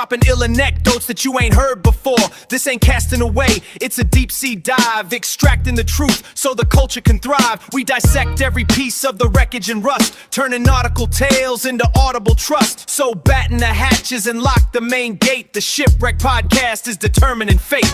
dropping ill anecdotes that you ain't heard before. This ain't casting away, it's a deep sea dive, extracting the truth so the culture can thrive. We dissect every piece of the wreckage and rust, turning nautical tales into audible trust. So batten the hatches and lock the main gate. The Shipwreck Podcast is determining fate.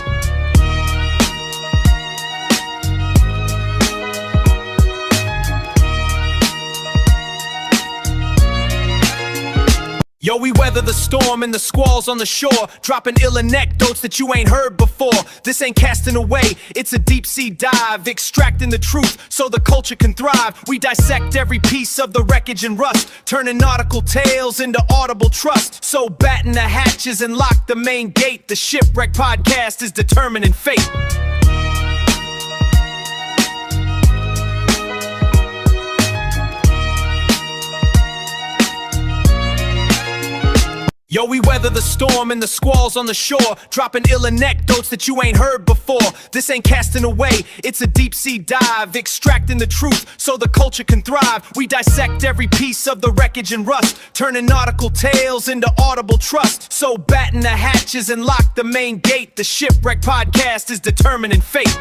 Yo, we weather the storm and the squalls on the shore, dropping ill anecdotes that you ain't heard before. This ain't casting away, it's a deep sea dive, extracting the truth so the culture can thrive. We dissect every piece of the wreckage and rust, turning nautical tales into audible trust. So batten the hatches and lock the main gate. The Shipwreck Podcast is determining fate. Yo, we weather the storm and the squalls on the shore, dropping ill anecdotes that you ain't heard before. This ain't casting away, it's a deep sea dive, extracting the truth so the culture can thrive. We dissect every piece of the wreckage and rust, turning nautical tales into audible trust. So batten the hatches and lock the main gate. The Shipwreck Podcast is determining fate.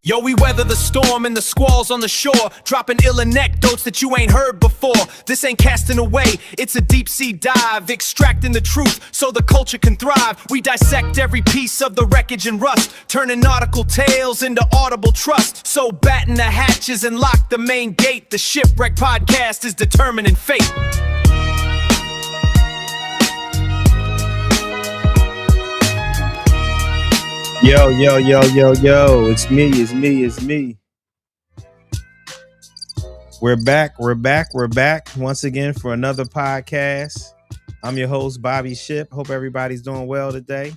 Yo, we weather the storm and the squalls on the shore, dropping ill anecdotes that you ain't heard before. This ain't casting away, it's a deep sea dive, extracting the truth so the culture can thrive. We dissect every piece of the wreckage and rust, turning nautical tales into audible trust. So batten the hatches and lock the main gate. The Shipwreck Podcast is determining fate. Yo, it's me. We're back once again for another podcast. I'm your host, Bobby Ship. Hope everybody's doing well today.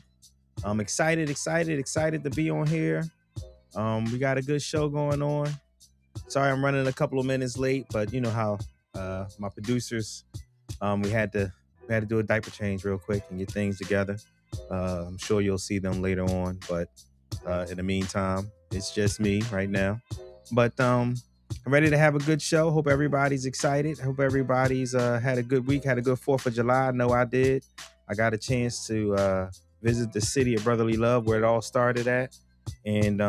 I'm excited to be on here. We got a good show going on. Sorry I'm running a couple of minutes late, but you know how my producers, we had to do a diaper change real quick and get things together. I'm sure you'll see them later on, but in the meantime, it's just me right now. But I'm ready to have a good show. Hope everybody's excited. Hope everybody's had a good week, had a good 4th of July. I know I did. I got a chance to visit the city of brotherly love where it all started at, and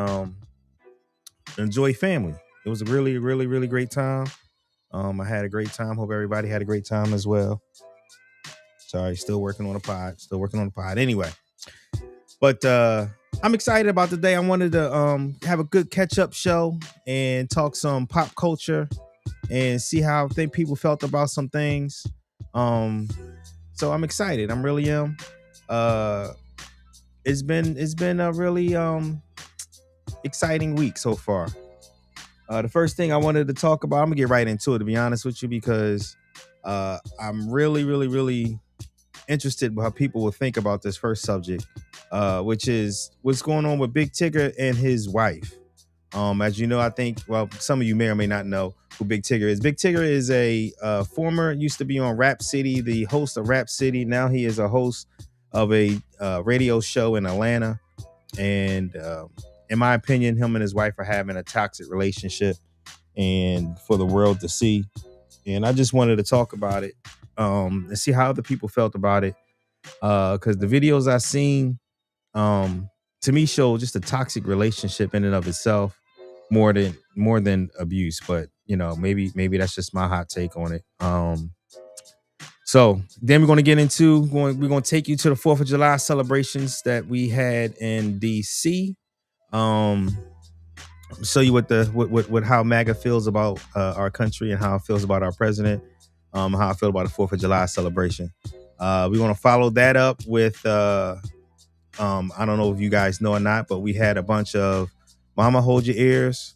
enjoy family. It was a really great time. I had a great time. Hope everybody had a great time as well. Sorry, still working on the pod. Anyway, but I'm excited about today. I wanted to have a good catch-up show and talk some pop culture and see how I think people felt about some things. So I'm excited. I'm really am. It's been a really exciting week so far. The first thing I wanted to talk about, I'm gonna get right into it, to be honest with you, because I'm really interested in how people will think about this first subject, which is what's going on with Big Tigger and his wife. As you know, I think, well, some of you may or may not know who Big Tigger is. Big Tigger is a used to be on Rap City, the host of Rap City. Now he is a host of a radio show in Atlanta. And in my opinion, him and his wife are having a toxic relationship and for the world to see. And I just wanted to talk about it and see how other people felt about it. Because the videos I've seen, to me, show just a toxic relationship in and of itself, more than abuse. But you know, maybe that's just my hot take on it. So then we're going to get into we're going to take you to the 4th of July celebrations that we had in DC. Show you what how MAGA feels about our country and how it feels about our president. How I feel about the 4th of July celebration. We're going to follow that up with I don't know if you guys know or not, but we had a bunch of mama hold your ears,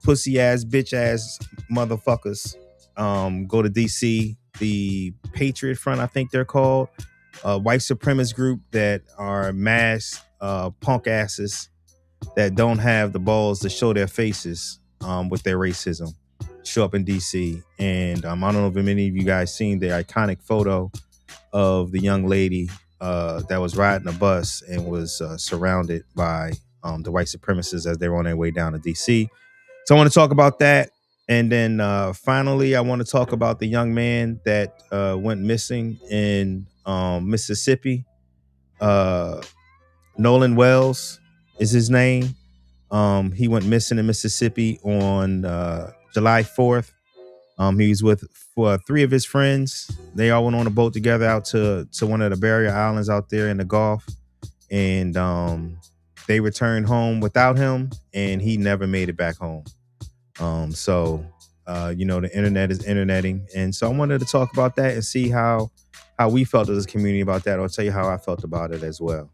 pussy ass, bitch ass motherfuckers go to DC. The Patriot Front, I think they're called, white supremacist group that are mass punk asses that don't have the balls to show their faces with their racism, show up in DC. And I don't know if many of you guys seen the iconic photo of the young lady that was riding a bus and was surrounded by the white supremacists as they were on their way down to DC. So I want to talk about that. And then finally, I want to talk about the young man that went missing in Mississippi. Nolan Wells is his name. He went missing in Mississippi on July 4th. He was with three of his friends. They all went on a boat together out to one of the barrier islands out there in the Gulf. And they returned home without him, and he never made it back home. So the internet is interneting. And so I wanted to talk about that and see how we felt as a community about that. I'll tell you how I felt about it as well.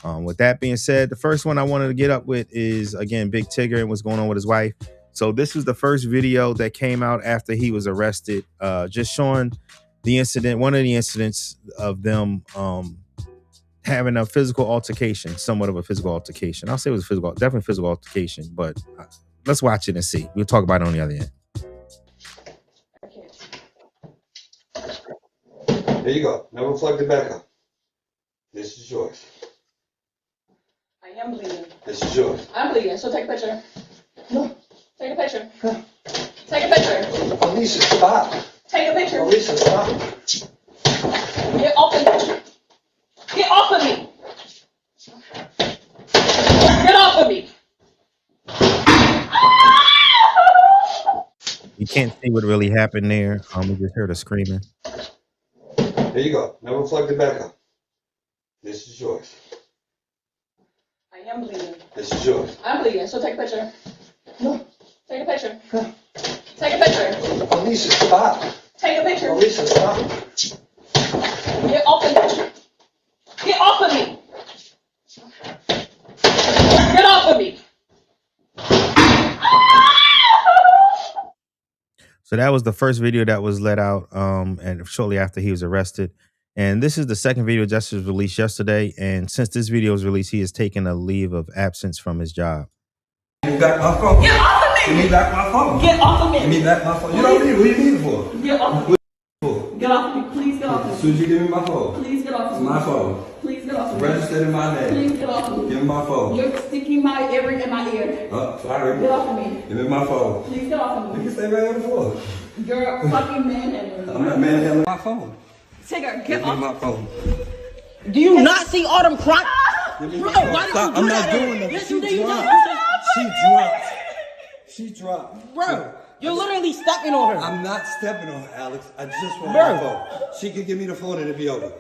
With that being said, the first one I wanted to get up with is, again, Big Tigger and what's going on with his wife. So this was the first video that came out after he was arrested, just showing the incident, one of the incidents of them having a physical altercation, somewhat of a physical altercation. I'll say it was definitely physical altercation, but let's watch it and see. We'll talk about it on the other end. There you go. Never plugged it back up. This is yours. I am bleeding. This is yours. I'm bleeding, so take a picture. No. Take a picture. Take a picture. Alicia, stop. Take a picture. Alicia, stop. Get off of me. Get off of me. Get off of me. You can't see what really happened there. We just heard her screaming. There you go. Never plugged it back up. This is yours. I am bleeding. This is yours. I'm bleeding, so take a picture. No. Take a picture. Take a picture. Alicia, stop. Take a picture. Alicia, stop. Get off of me. Get off of me. Get off of me. So that was the first video that was let out, and shortly after he was arrested. And this is the second video just was released yesterday. And since this video was released, he has taken a leave of absence from his job. Give me back my phone. Get off of me. Give me back my phone. Get off of me. Give me back my phone. You don't need it. What do you need it for? Get off of me. Get off of me. Please get off of me. As soon as you give me my phone. Please get off of It's me. my phone. Please get off of me. Registered in my name. Please get off of me. Give me my phone. You're sticking my earring in my ear. Oh, sorry. Get off of me. Give me my phone. Please get off of You me. can stay right on the floor. You're a fucking manhandler. I'm not manhandling my phone. Tigger, Give get me my off. phone. Do you not see all them crime? Give me Bro, my phone. why did Stop. you do I'm that? not doing that. Yes, She you did. You dropped. just- She dropped. She dropped. Bro, you're literally stepping on her. I'm not stepping on her, Alex. I just want Bro. my phone. She could give me the phone and it'd be over.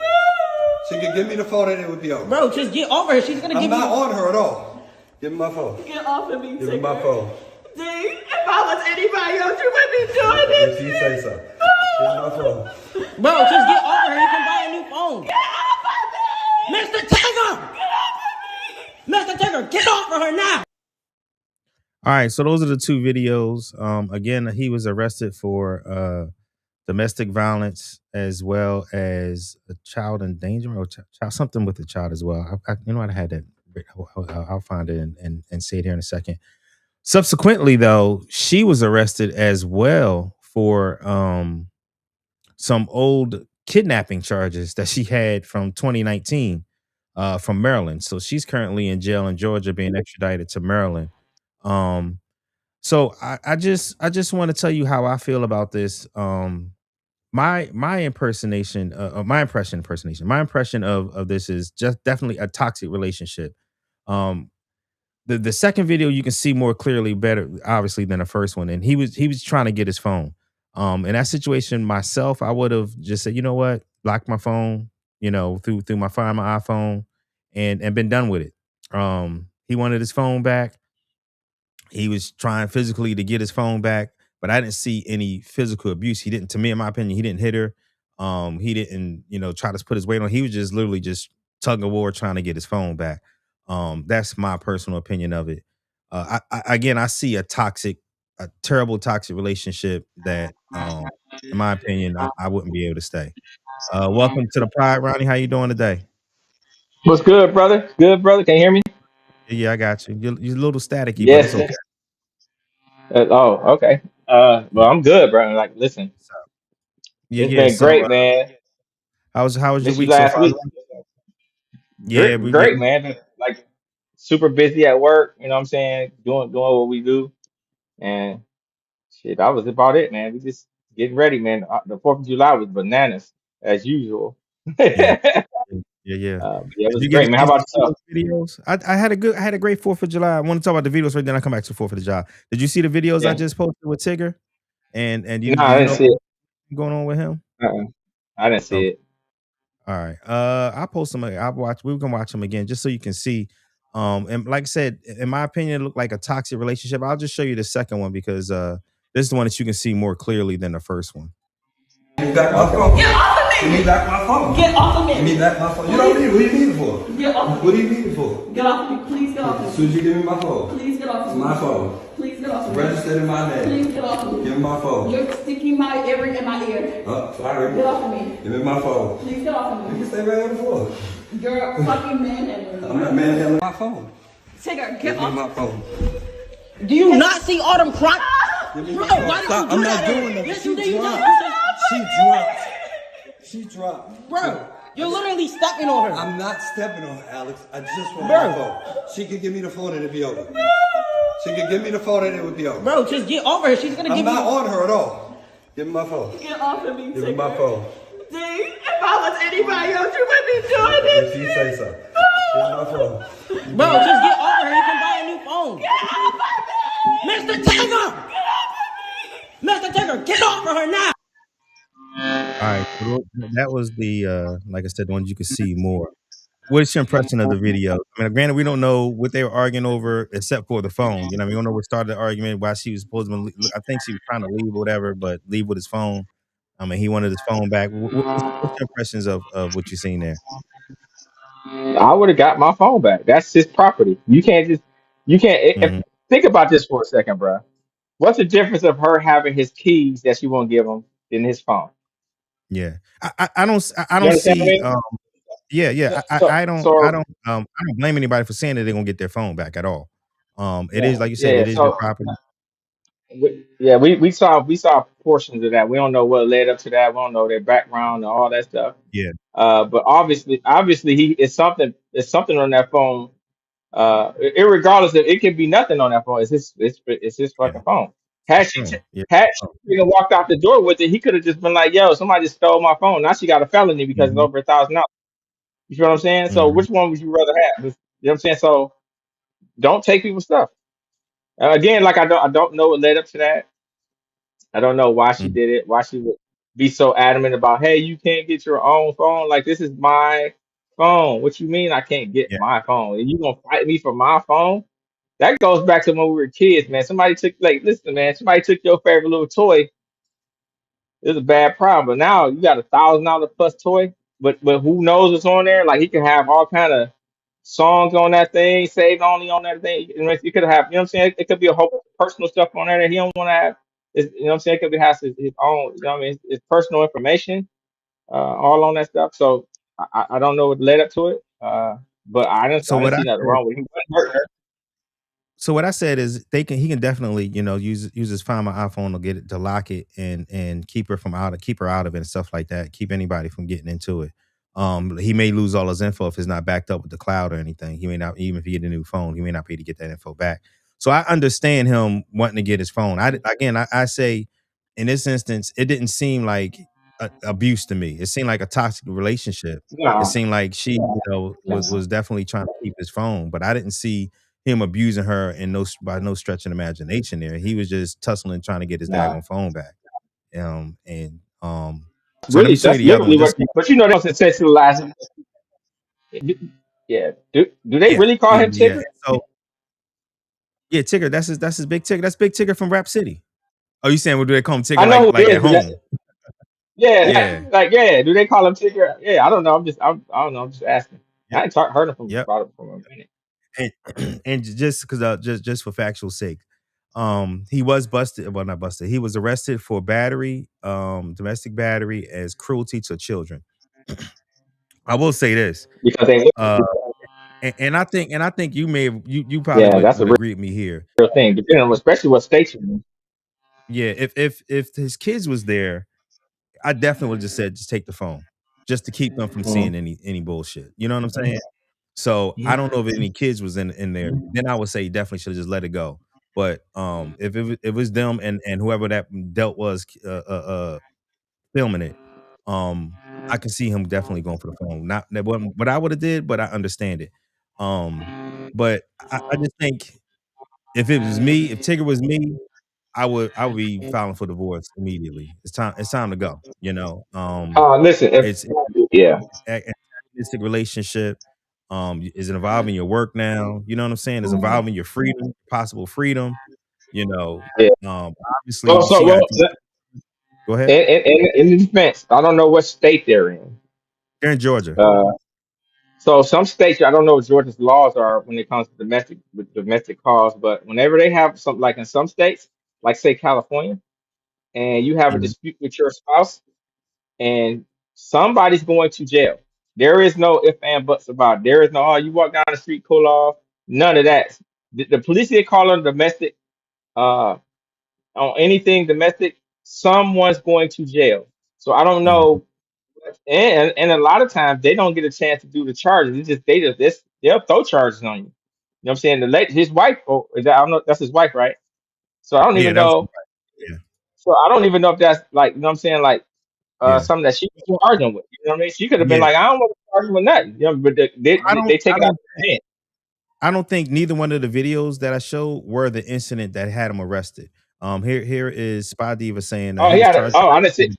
She could give me the phone and it would be over. Bro, just get over her. She's gonna I'm give not you. on her at all. Give me my phone. Get off of me, Give me Tigger. my phone. D, if I was anybody else, you wouldn't be doing this. If you say so. Give me my phone. Bro, just get over her. You can buy a new phone. Get off of me. Mr. Tigger! Get off of me. Mr. Tigger, get off of her now! All right, so those are the two videos. Again, he was arrested for domestic violence as well as a child endangerment or child, something with the child as well. You know what? I had that. I'll find it and say it here in a second. Subsequently, though, she was arrested as well for some old kidnapping charges that she had from 2019 from Maryland. So she's currently in jail in Georgia, being extradited to Maryland. So I just want to tell you how I feel about this. My impression of this is just definitely a toxic relationship. The second video you can see more clearly, better obviously than the first one, and he was trying to get his phone. In that situation myself, I would have just said, you know what, lock my phone, through my Find My iPhone, and been done with it. He wanted his phone back. He was trying physically to get his phone back, but I didn't see any physical abuse. He didn't, to me, in my opinion, he didn't hit her. He didn't, try to put his weight on. He was just literally just tug of war trying to get his phone back. That's my personal opinion of it. I see a terrible toxic relationship that, in my opinion, I wouldn't be able to stay. Welcome to the pod, Ronnie. How you doing today? What's good, brother? Good, brother. Can you hear me? Yeah, I got you. You're a little staticky, but Yes. it's okay. Okay. Well, I'm good, bro. Like, listen, Yeah, it's yeah. been great, man. How was your Missed you week so last far? week. Yeah, Great, man. Like, super busy at work. You know what I'm saying? Doing what we do, and shit, that was about it, man. We just getting ready, man. The 4th of July was bananas as usual. Yeah, Yeah, yeah. it Did was you get great, a man. How chance about to see yourself? those videos? I had a great 4th of July. I want to talk about the videos right then. I come back to 4th of July. Did you see the videos I Yeah, just posted with Tigger? And no, do I you didn't know see it. what's going on with him? Uh-uh. I didn't see Okay. it. All right. I'll post them. I'll watch. We can watch them again just so you can see. And like I said, in my opinion, it looked like a toxic relationship. I'll just show you the second one because this is the one that you can see more clearly than the first one. Give me back my Okay. phone. Get off of Give me! me back my phone. Get off of Give me me! back my phone. You don't need it. What do you need it for? Get off of What me! do you need it for? Get off of me! Please get off As of me! soon as you give me my phone. Please get off It's of me! my phone. Please get off of me! Registered in my name. Please get off of me! Give me my phone. You're sticking my ear in my ear. Sorry. Get off of me! Give me my phone. Please get off You of me! can stay right on the floor. You're a fucking manhandling I'm me. not manhandling my phone. Tigger, Give get me my off! phone. Do you not see all them crime? Give me Bro, my phone. why did Stop. you do I'm that? not doing that. Yes, She you did. You dropped. just- She dropped. She dropped. Bro, you're literally stepping on her. I'm not stepping on her, Alex. I just want Bro. my phone. She could give me the phone and it'd be over. She could give me the phone and it would be over. Bro, just get over her. She's gonna I'm give not you. on her at all. Give me my phone. Get off of me, Give me my Tigger. phone. D, if I was anybody else, you wouldn't be doing this. If you say so. Give me my phone. Bro, just get over her. You can buy a new phone. Mr. Tigger! Mr. Tigger, get off of her now! All right. So that was the like I said, the ones you could see more. What's your impression of the video? I mean, granted, we don't know what they were arguing over except for the phone. You know, we don't know what started the argument, why she was supposed to. I think she was trying to leave or whatever, but leave with his phone. I mean, he wanted his phone back. What's your impressions of what you seen there? I would have got my phone back. That's his property. You can't. Hmm. Think about this for a second, bro. What's the difference of her having his keys that she won't give him than his phone? Yeah, I You don't understand what I see. mean? Yeah. So, so I don't blame anybody for saying that they're gonna get their phone back at all. It yeah, is like you said, yeah. it is your So property. we saw portions of that. We don't know what led up to that. We don't know their background and all that stuff. Yeah, But obviously, he it's something on that phone. Irregardless of it could be nothing on that phone. It's his yeah, fucking phone. Had she phone. Yeah. had she walked out the door with it, he could have just been like, "Yo, somebody just stole my phone." Now she got a felony because it's Hmm. over $1,000. You feel what I'm saying? So Hmm. which one would you rather have? You know what I'm saying? So don't take people's stuff. Again, like I don't know what led up to that. I don't know why she Hmm. did it. Why she would be so adamant about, hey, you can't get your own phone. Like this is my phone. What you mean I can't get Yeah. my phone? And you gonna fight me for my phone? That goes back to when we were kids, man. Somebody took listen, man. Somebody took your favorite little toy. It's a bad problem. But now you got $1,000 plus toy. But who knows what's on there? Like he can have all kind of songs on that thing, saved only on that thing. You could have, you know what I'm saying? It could be a whole personal stuff on there that he don't want to have. You know what I'm saying? It could be has his own, you know what I mean? His personal information, all on that stuff. So I don't know what led up to it. But So I didn't what I see nothing said. wrong with it. He wasn't hurting her. So what I said is he can definitely, use his Find My iPhone to get it to lock it and keep her keep her out of it and stuff like that. Keep anybody from getting into it. He may lose all his info if it's not backed up with the cloud or anything. He may not, even if he get a new phone, he may not be able to get that info back. So I understand him wanting to get his phone. I say in this instance, it didn't seem like abuse to me. It seemed like a toxic relationship. It No, seemed like she, no. was definitely trying to keep his phone, but I didn't see him abusing her in by no stretch of imagination there. He was just tussling trying to get his No. daggone phone back. And so let me Really, show you that's the other one. literally what. Just But they don't sensationalize it. Yeah. Do they yeah, really call him yeah. Tigger? So yeah, Tigger, that's his Big Tigger. That's Big Tigger from Rap City. Oh, you saying what do they call him I Tigger know who like it at is, but home? yeah, Yeah. yeah. Do they call him Tigger? Yeah, I don't know. I don't know. I'm just asking. Yep. I ain't heard him Yep. about it from a minute. And just because just for factual sake, he was busted. Well, not busted. He was arrested for battery, domestic battery as cruelty to children. I will say this. Because they Uh, and I think you probably yeah, would, that's a would agree with me here. real thing. Depending on especially what state you're in. Yeah, if his kids was there, I definitely would have just said just take the phone, just to keep them from Mhm. seeing any bullshit. You know what I'm saying? So I Mhm. don't know if any kids was in there. Then I would say definitely should have just let it go. But if it was them and whoever that dealt was filming it, I can see him definitely going for the phone. Not that wasn't what I would have did, but I understand it. Um, but I just think if it was me, if Tigger was me, I would be filing for divorce immediately. It's time to go. Listen, if It's yeah, antagonistic relationship. Is it involving your work now? You know what I'm saying? Is involving your freedom, possible freedom. You know, yeah. obviously she Well, got the go ahead. in the defense, I don't know what state they're in. They're in Georgia. Uh, so some states, I don't know what Georgia's laws are when it comes to domestic calls, but whenever they have something like in some states, like say California, and you have a Mhm. dispute with your spouse, and somebody's going to jail. There is no if and buts about it. There is no, oh, you walk down the street, cool off. None of that. The police get called on domestic, uh, on anything domestic, someone's going to jail. So I don't Mhm. know, and a lot of times they don't get a chance to do the charges. It's just they'll throw charges on you. You know what I'm saying? His wife, oh, is that, I don't know, that's his wife, right? So I don't Yeah, even that was know. yeah. So I don't even know if that's like, you know what I'm saying, like Yeah. something that she was charging with. You know what I mean? She could have been Yeah. like, I don't want to charge him with nothing. You know, but I they don't take I it out of don't their hand. I don't think neither one of the videos that I showed were the incident that had him arrested. Here is Spy Diva saying Oh, he he was had it. charged. Oh, I didn't see.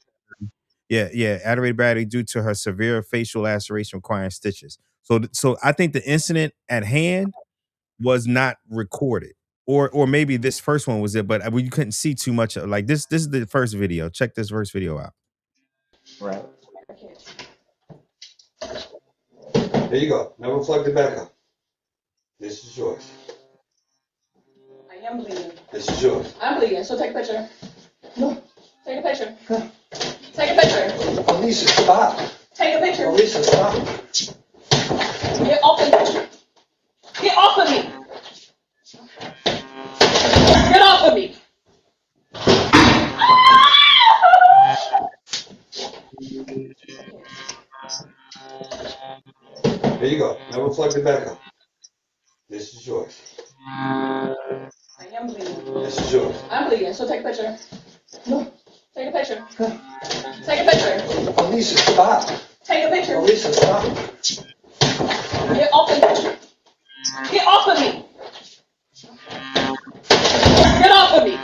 Yeah, aggravated battery due to her severe facial laceration requiring stitches. So I think the incident at hand was not recorded, or maybe this first one was it, but you couldn't see too much of like this. This is the first video. Check this first video out. Right. There you go. Never plugged it back up. This is yours. I am bleeding. This is yours. I'm bleeding, so take a picture. No. Take a picture. No. Take a picture. Elisa, stop. Take a picture. Elisa, stop. Get off of me. Get off of me. Get off of me. There you go. Never plugged it back up. This is yours. I am bleeding. This is yours. I'm bleeding, so take a picture. No. Take a picture. No. Take a picture. Elisa, stop. Take a picture. Elisa, stop. Get off of me. Get off of me. Get off of me.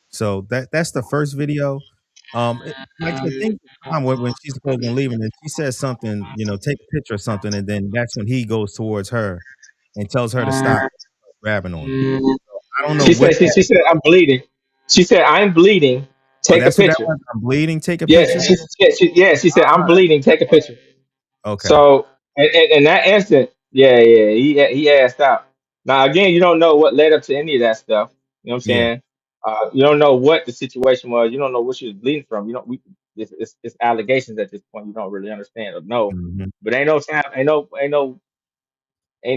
So that's the first video. Like the thing when she's supposed to leave, and then she says something, take a picture or something, and then that's when he goes towards her and tells her to stop grabbing on him. I don't know She what said she said I'm bleeding. She said I'm bleeding. Take a that's what that picture. was. I'm bleeding. Take a Yes, picture. she said I'm bleeding. Take a picture. Okay. So in that instant, he asked out. Now again, you don't know what led up to any of that stuff. You know what I'm Yeah. saying? You don't know what the situation was. You don't know what she was bleeding from. You don't. It's allegations at this point. You don't really understand or know. Mhm. But ain't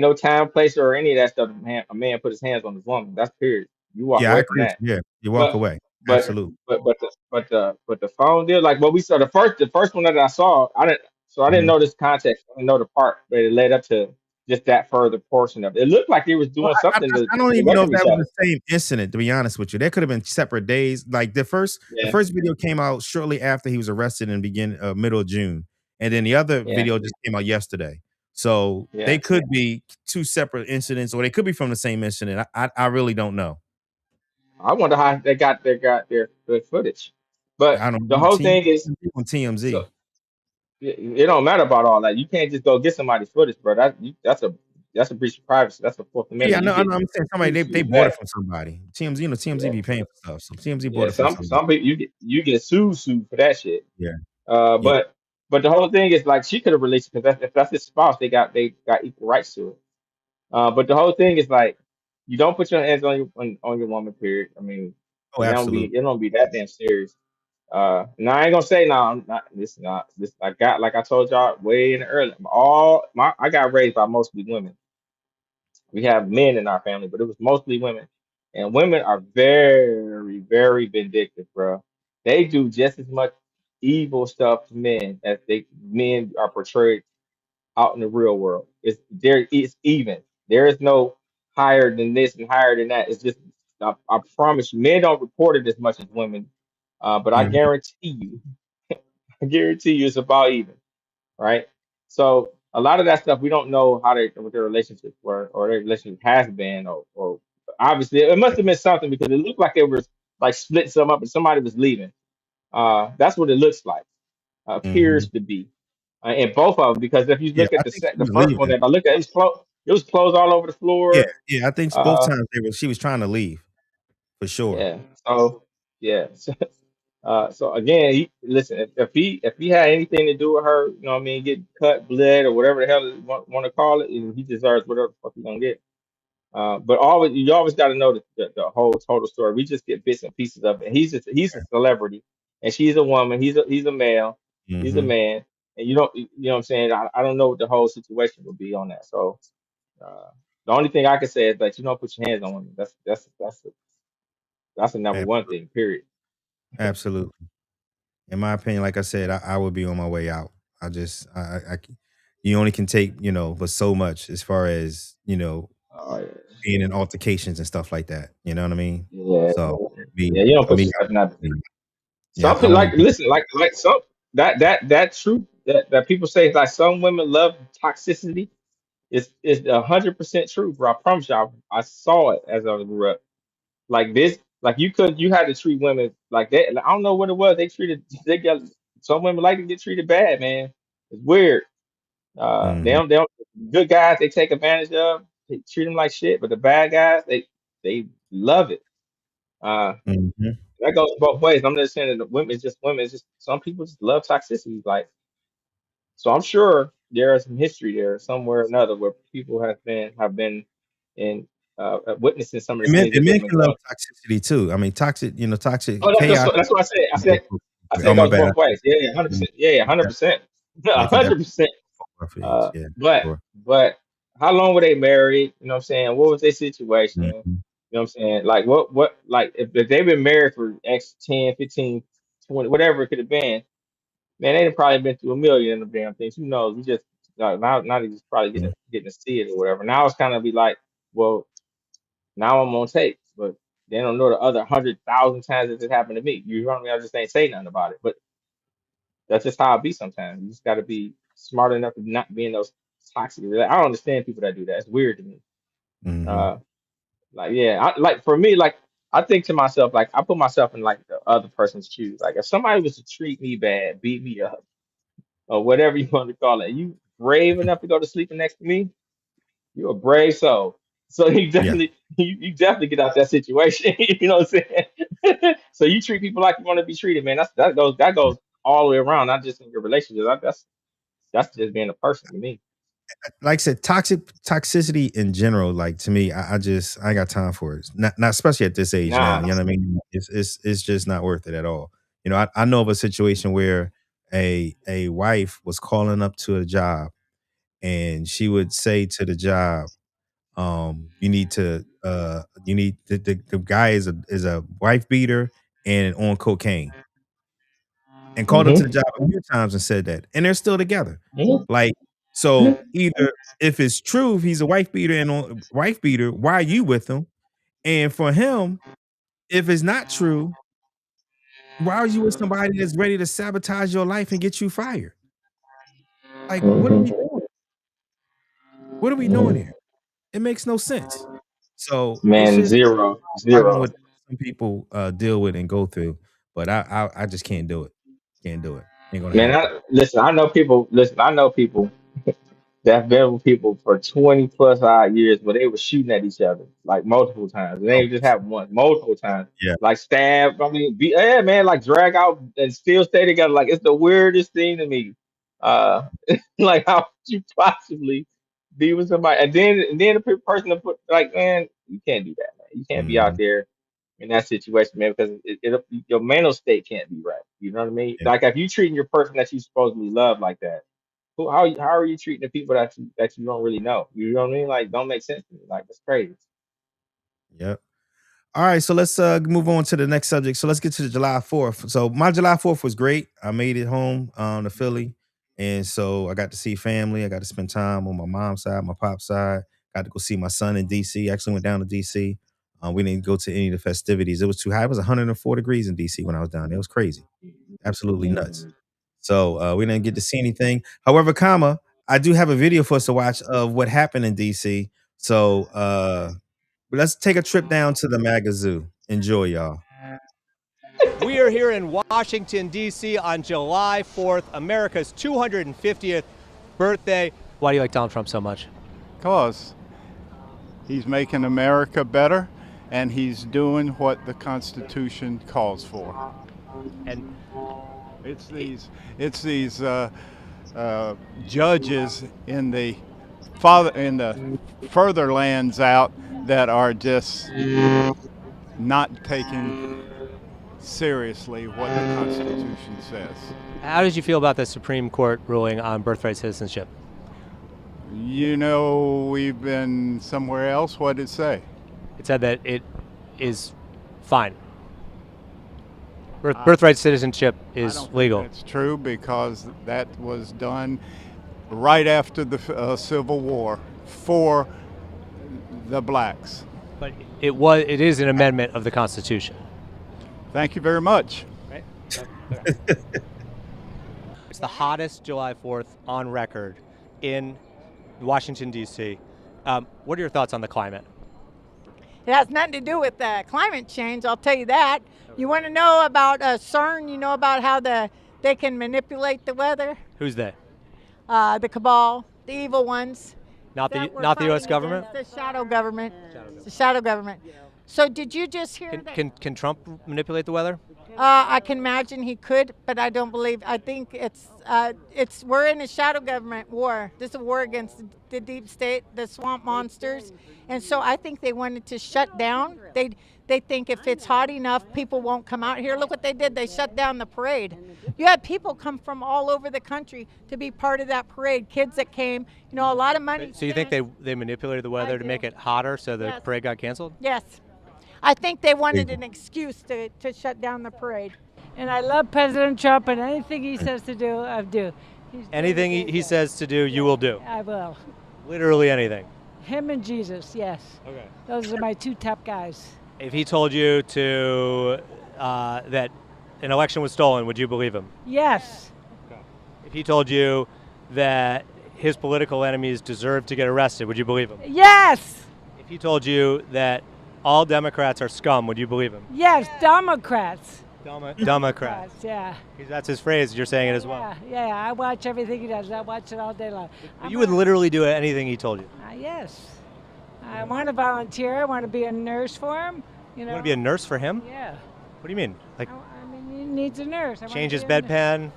no time, place, or any of that stuff. A man put his hands on his woman. That's period. You walk Yeah, I away from agree with that. you. Yeah, you walk But away. but Absolutely. but the phone deal, like what we saw, the first one that I saw, I didn't Mhm. know this context. I didn't know the part that it led up to just that further portion of it. It looked like he was Well, doing I, I something to I don't even know if correct that each was other. the same incident. To be honest with you, there could have been separate days. Like the Yeah, first video came out shortly after he was arrested in middle of June, and then the other yeah, video just came out yesterday. So yeah. they could be two separate incidents, or they could be from the same incident. I really don't know. I wonder how they got their footage. But I don't the know. whole thing is, On so TMZ. it don't matter about all that. You can't just go get somebody's footage, bro. That's a breach of privacy. That's a Fourth Yeah, Amendment. I You know. I get know. I'm saying somebody they sued for bought it that. from somebody. TMZ, TMZ Yeah. be paying for stuff. So TMZ bought Yeah, it from some somebody. some people you get sued for that shit. Yeah, Uh, yeah. but but the whole thing is like she could have released it because if that's his spouse, they got equal rights to it. But the whole thing is like you don't put your hands on your woman. Period. I mean, Oh, absolutely. it don't be that damn serious. Now I ain't gonna say no. I'm not this. I got like I told y'all way in the early. I got raised by mostly women. We have men in our family, but it was mostly women. And women are very, very vindictive, bro. They do just as much. evil stuff to men as men are portrayed out in the real world. It's even. There is no higher than this and higher than that. It's just I promise you, men don't report it as much as women. But I Mhm. guarantee you it's about even, right? So a lot of that stuff we don't know what their relationships were or their relationship has been or obviously it must have been something because it looked like it was like splitting some up and somebody was leaving. That's what it looks like. Appears Mhm. to be. And both of them, because if you Yeah, look at I think she the was first one leaving. that I looked at, it was clothes all over the Yeah, floor. yeah, I think both Uh, times she was trying to leave for sure. yeah. So yeah. So again, listen. If he had anything to do with her, you know what I mean, get cut, bled, or whatever the hell you want to call it, he deserves whatever the fuck he's gonna get. But you always got to know the whole total story. We just get bits and pieces of it. He's a celebrity, and she's a woman. He's a male. He's a Mhm. man, and you know what I'm saying. I don't know what the whole situation would be on that. So the only thing I can say is that you don't put your hands on women. That's a number one Absolutely. thing. Period. Absolutely. In my opinion, like I said, I would be on my way out. I just you only can take, but so much as far as, Uh, being in altercations and stuff like that. You know what I mean? yeah, So yeah. You don't for put me, yourself in that. yeah, Some I people want like to be listen, like some that truth that people say like some women love toxicity. It's 100% true, bro. I promise you, I saw it as I grew up. Like this, like you had to treat women like that. Like, I don't know what it was. They got some women like to get treated bad, man. It's weird. mhm, They don't good guys they take advantage of. They treat them like shit, but the bad guys they love it. Uh, mhm. that goes both ways. I'm not saying that the women is just women. It's just some people just love toxicity. Like so, I'm sure there is some history there somewhere or another where people have been in witnessing some of the And men, things and these men women can love go. toxicity too. I mean, Oh, toxic that's chaos. what I said. I said Oh it my goes bad. both ways. Yeah, yeah, 100%. Yeah, yeah, Yeah, 100%. yeah, can 100%. definitely yeah, But sure. how long were they married? You know what I'm saying? What was their situation? You Mhm. know what I'm saying? Like what like if they've been married for X 10, 15, 20, whatever it could have been, man, they'd probably been through a million of damn things. Who knows? We just now they just probably Mhm. getting to see it or whatever. Now it's kind of be like, well, now I'm on tape, but they don't know the other 100,000 times that it happened to me. You know what I mean? I just ain't say nothing about it. But that's just how it be sometimes. You just got to be smart enough to not be in those toxic. I don't understand people that do that. It's weird to me. Mhm. Uh, like yeah, like for me, like I think to myself, like I put myself in like the other person's shoes. Like if somebody was to treat me bad, beat me up, or whatever you want to call it, you brave enough to go to sleep next to me, you're a brave soul. So Yeah. you definitely get out that situation. You know what I'm saying? So you treat people like you want to be treated, man. That goes all the way around, not just in your relationship. That's just being a person to me. Like I said, toxicity in general, like to me, I ain't got time for it. Not especially at this age now. Nah. You know what I mean? It's just not worth it at all. I know of a situation where a wife was calling up to a job and she would say to the job, you need the guy is a wife beater and on cocaine, and called up to the Mm-hmm. job a few times and said that, and they're still together. Mm-hmm. Like, so either if it's true, if he's a wife beater and on wife beater, why are you with him? And for him, if it's not true, why are you with somebody that's ready to sabotage your life and get you fired? Like, what are we Mm-hmm. doing? What are we doing here? It makes no sense. So it's Man, just zero, boggling zero. what some people deal with and go through, but I just can't do it. Can't do it. Ain't gonna Man, happen. listen, I know people. Listen, I know people that been with people for 20 plus odd years, but they were shooting at each other like multiple times. They Oh, ain't just have one, multiple times. yeah. Like stab, yeah, man, like drag out and still stay together. Like it's the weirdest thing to me. Uh, like how could you possibly be with somebody, and then the person to put like, man, you can't do that, man. You can't be out Mhm. there in that situation, man, because your mental state can't be right. You know what I mean? Yeah. Like if you treating your person that you supposedly love like that, how are you treating the people that you don't really know? You know what I mean? Like don't make sense to me. Like it's crazy. Yep. All right, so let's move on to the next subject. So let's get to the July 4th. So my July 4th was great. I made it home to Philly. And so I got to see family. I got to spend time on my mom's side, my pop's side. Got to go see my son in DC. Actually went down to DC. We didn't go to any of the festivities. It was too high. It was 104 degrees in DC when I was down there. It was crazy. Absolutely nuts. So we didn't get to see anything. However, I do have a video for us to watch of what happened in DC. So let's take a trip down to the MAGA Zoo. Enjoy, y'all. We are here in Washington, D.C. on July 4th, America's 250th birthday. Why do you like Donald Trump so much? Because he's making America better, and he's doing what the Constitution calls for. And It's these judges in the further lands out that are just not taking seriously what the Constitution says. how did you feel about the Supreme Court ruling on birthright citizenship? You know, we've been somewhere else. What did it say? It said that it is fine. Birthright citizenship is I don't legal. think that's true, because that was done right after the Civil War for the blacks. But it is an amendment of the Constitution. Thank you very much. Right? It's the hottest July 4th on record in Washington, D.C. What are your thoughts on the climate? It has nothing to do with climate change, I'll tell you that. You want to know about CERN? You know about how they can manipulate the weather? Who's they? The cabal, the evil ones. Not that the we're not the U.S. fighting government? against, the shadow government. The shadow government. So did you just hear that? Can Trump manipulate the weather? I can imagine he could, but I don't believe. I think we're in a shadow government war. This is a war against the deep state, the swamp monsters, and so I think they wanted to shut down. They think if it's hot enough, people won't come out here. Look what they did. They shut down the parade. You had people come from all over the country to be part of that parade. Kids that came, a lot of money. So you think they manipulated the weather to make it hotter so the Yes. parade got canceled? Yes. I think they wanted an excuse to shut down the parade. And I love President Trump, and anything he says to do, I do. Anything he says to do, you will do. I will. Literally anything. Him and Jesus, yes. Okay. Those are my two top guys. If he told you that an election was stolen, would you believe him? Yes. If he told you that his political enemies deserve to get arrested, would you believe him? Yes. If he told you that all Democrats are scum, would you believe him? Yes. Democrats. Democrats. Yeah. That's his phrase. You're saying it as well. Yeah. I watch everything he does. I watch it all day long. You would literally do anything he told you. Yes. I want to volunteer. I want to be a nurse for him. You want to be a nurse for him? Yeah. What do you mean? Like I mean, he needs a nurse. I wanna change his be a nurse. bedpan?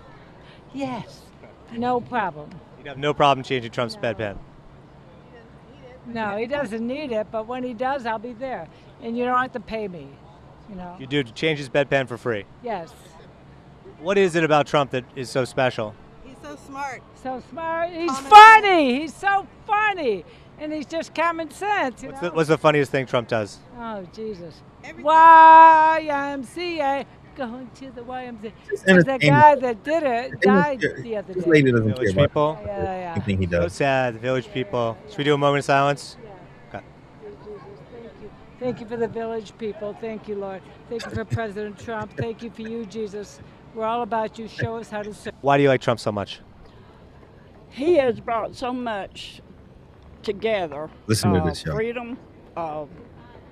Yes. No problem. You'd have no problem changing Trump's bedpan. No, he doesn't need it, but when he does, I'll be there. And you don't have to pay me, You do change his bedpan for free. Yes. What is it about Trump that is so special? He's so smart. So smart. He's funny. He's so funny. And he's just common sense, What's the funniest thing Trump does? Oh, Jesus. YMCA. Going to the YMCA. There's that guy that did it died the other This day. lady doesn't care Village about people? Yeah. anything he So does. sad, the village people. Should we do a moment of silence? Okay. Thank you for the village people. Thank you, Lord. Thank you for President Trump. Thank you for you, Jesus. We're all about you. Show us how to serve. Why do you like Trump so much? He has brought so much together. Listen to this, y'all. Freedom,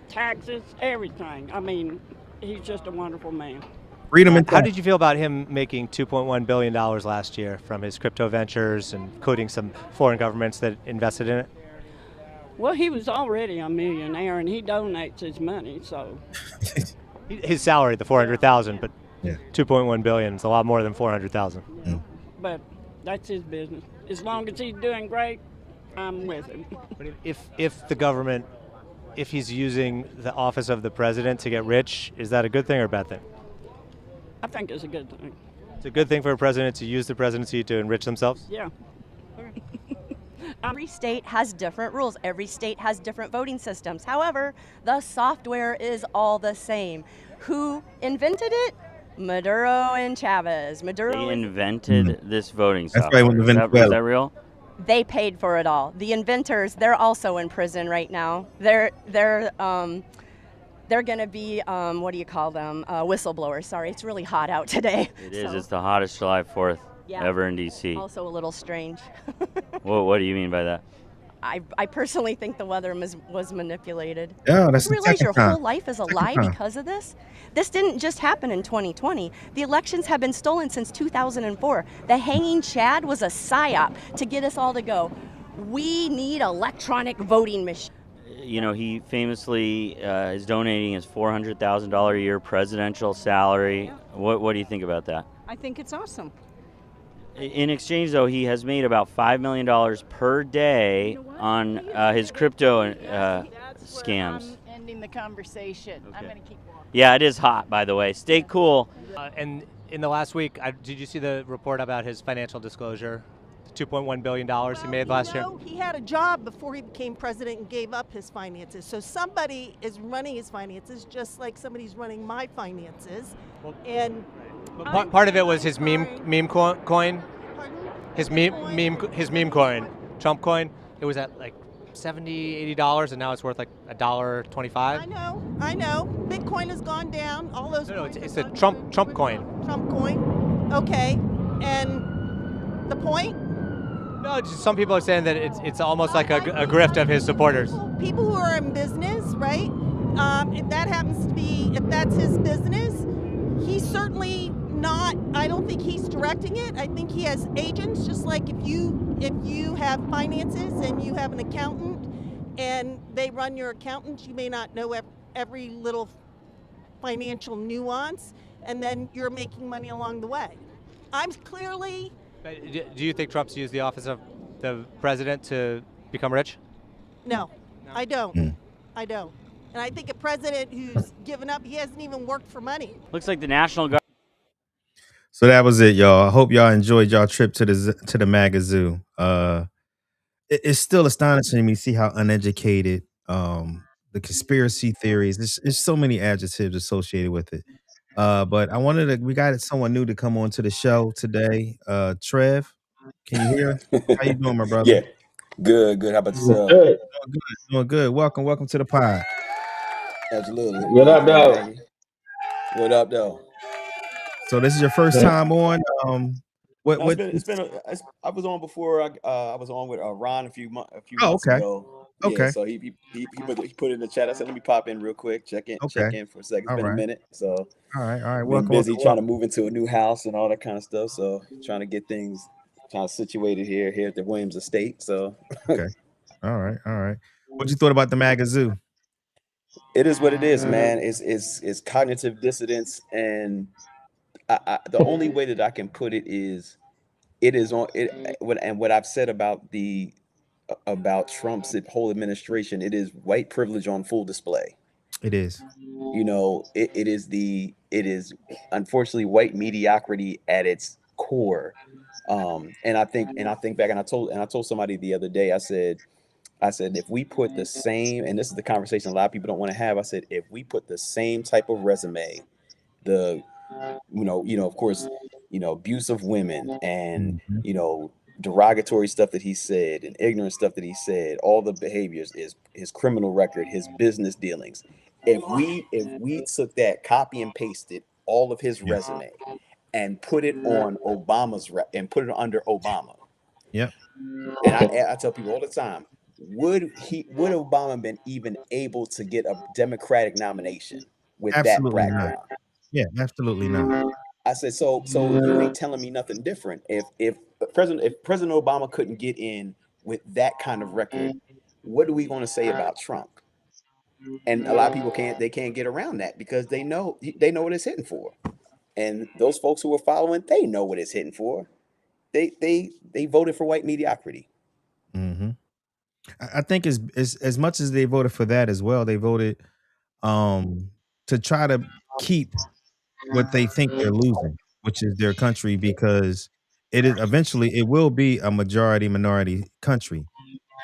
taxes, everything. I mean, he's just a wonderful man. Freedom and How did you feel about him making $2.1 billion last year from his crypto ventures, and including some foreign governments that invested in it? Well, he was already a millionaire, and he donates his money, so. His salary, the $400,000, but Yeah. $2.1 billion is a lot more than $400,000. But that's his business. As long as he's doing great, I'm with him. But if the government, if he's using the office of the president to get rich, is that a good thing or a bad thing? I think it's a good thing. It's a good thing for a president to use the presidency to enrich themselves? Yeah. Every state has different rules. Every state has different voting systems. However, the software is all the same. Who invented it? Maduro and Chavez. Maduro They invented this voting That's software. right, with Is Venezuela. that real? They paid for it all. The inventors, they're also in prison right now. They're going to be, what do you call them? Whistleblowers. Sorry, it's really hot out today. It is. So, It's the hottest July 4th yeah. ever in D.C. Also a little strange. What do you mean by that? I personally think the weather was manipulated. Yeah, that's You the realize your second time. whole life is a Second lie time. because of this? This didn't just happen in 2020. The elections have been stolen since 2004. The hanging Chad was a psyop to get us all to go, we need electronic voting machines. You know, he famously is donating his $400,000 a year presidential salary. What do you think about that? I think it's awesome. In exchange, though, he has made about $5 million per day on his crypto scams. I'm ending the conversation. I'm going to keep walking. Yeah, it is hot, by the way. Stay cool. And in the last week, did you see the report about his financial disclosure? The $2.1 billion he made last year? He had a job before he became president and gave up his finances. So somebody is running his finances just like somebody's running my finances. And Part of it was his meme coin. His meme coin, Trump coin. It was at like $70, $80, and now it's worth like $1.25. I know. Bitcoin has gone down. All those. No, it's a Trump coin. Trump coin. Okay. And the point? No, just some people are saying that it's almost like a grift of his supporters. People who are in business, right? If that happens to be, if that's his business, he's certainly not. I don't think he's directing it. I think he has agents. Just like if you have finances and you have an accountant and they run your accountants, you may not know every little financial nuance, and then you're making money along the way. I'm clearly. Do you think Trump's used the office of the president to become rich? No, I don't. I don't. And I think a president who's given up, he hasn't even worked for money. Looks like the National Guard. So that was it, y'all. I hope y'all enjoyed y'all trip to the MAGA Zoo. It's still astonishing to me to see how uneducated the conspiracy theories. There's so many adjectives associated with it. But we got someone new to come on to the show today. Trev, can you hear? How you doing, my brother? Yeah, good. How about yourself? Doing good. Welcome to the pod. Absolutely. What up, though? What up, though? So this is your first time on. I was on before. I was on with Ron a few months okay. ago. Okay. Yeah, so he put it in the chat. I said, let me pop in real quick, check in for a second. It's been a minute. So all right. Been busy trying to move into a new house and all that kind of stuff. So trying to get things situated here at the Williams Estate. So okay. All right. What you thought about the MAGA Zoo? It is what it is, man. It's cognitive dissonance, and the only way that I can put it is on it. And what I've said about Trump's whole administration, it is white privilege on full display. It is. You know, it is unfortunately white mediocrity at its core. And I think back, and I told somebody the other day, I said, if we put the same, and this is the conversation a lot of people don't want to have. I said, if we put the same type of resume, of course, abuse of women and, derogatory stuff that he said and ignorant stuff that he said, all the behaviors, is his criminal record, his business dealings. If we took that, copy and pasted all of his resume and put it on and put it under Obama. Yep. And I tell people all the time, would Obama been even able to get a Democratic nomination with Absolutely that background? Not. Yeah, absolutely not. I said, so you ain't telling me nothing different. If President Obama couldn't get in with that kind of record, what are we going to say about Trump? And a lot of people can't get around that because they know what it's hitting for. And those folks who are following, they know what it's hitting for. They voted for white mediocrity. Mm-hmm. I think as much as they voted for that as well, they voted to try to keep what they think they're losing, which is their country, because it will be a majority minority country.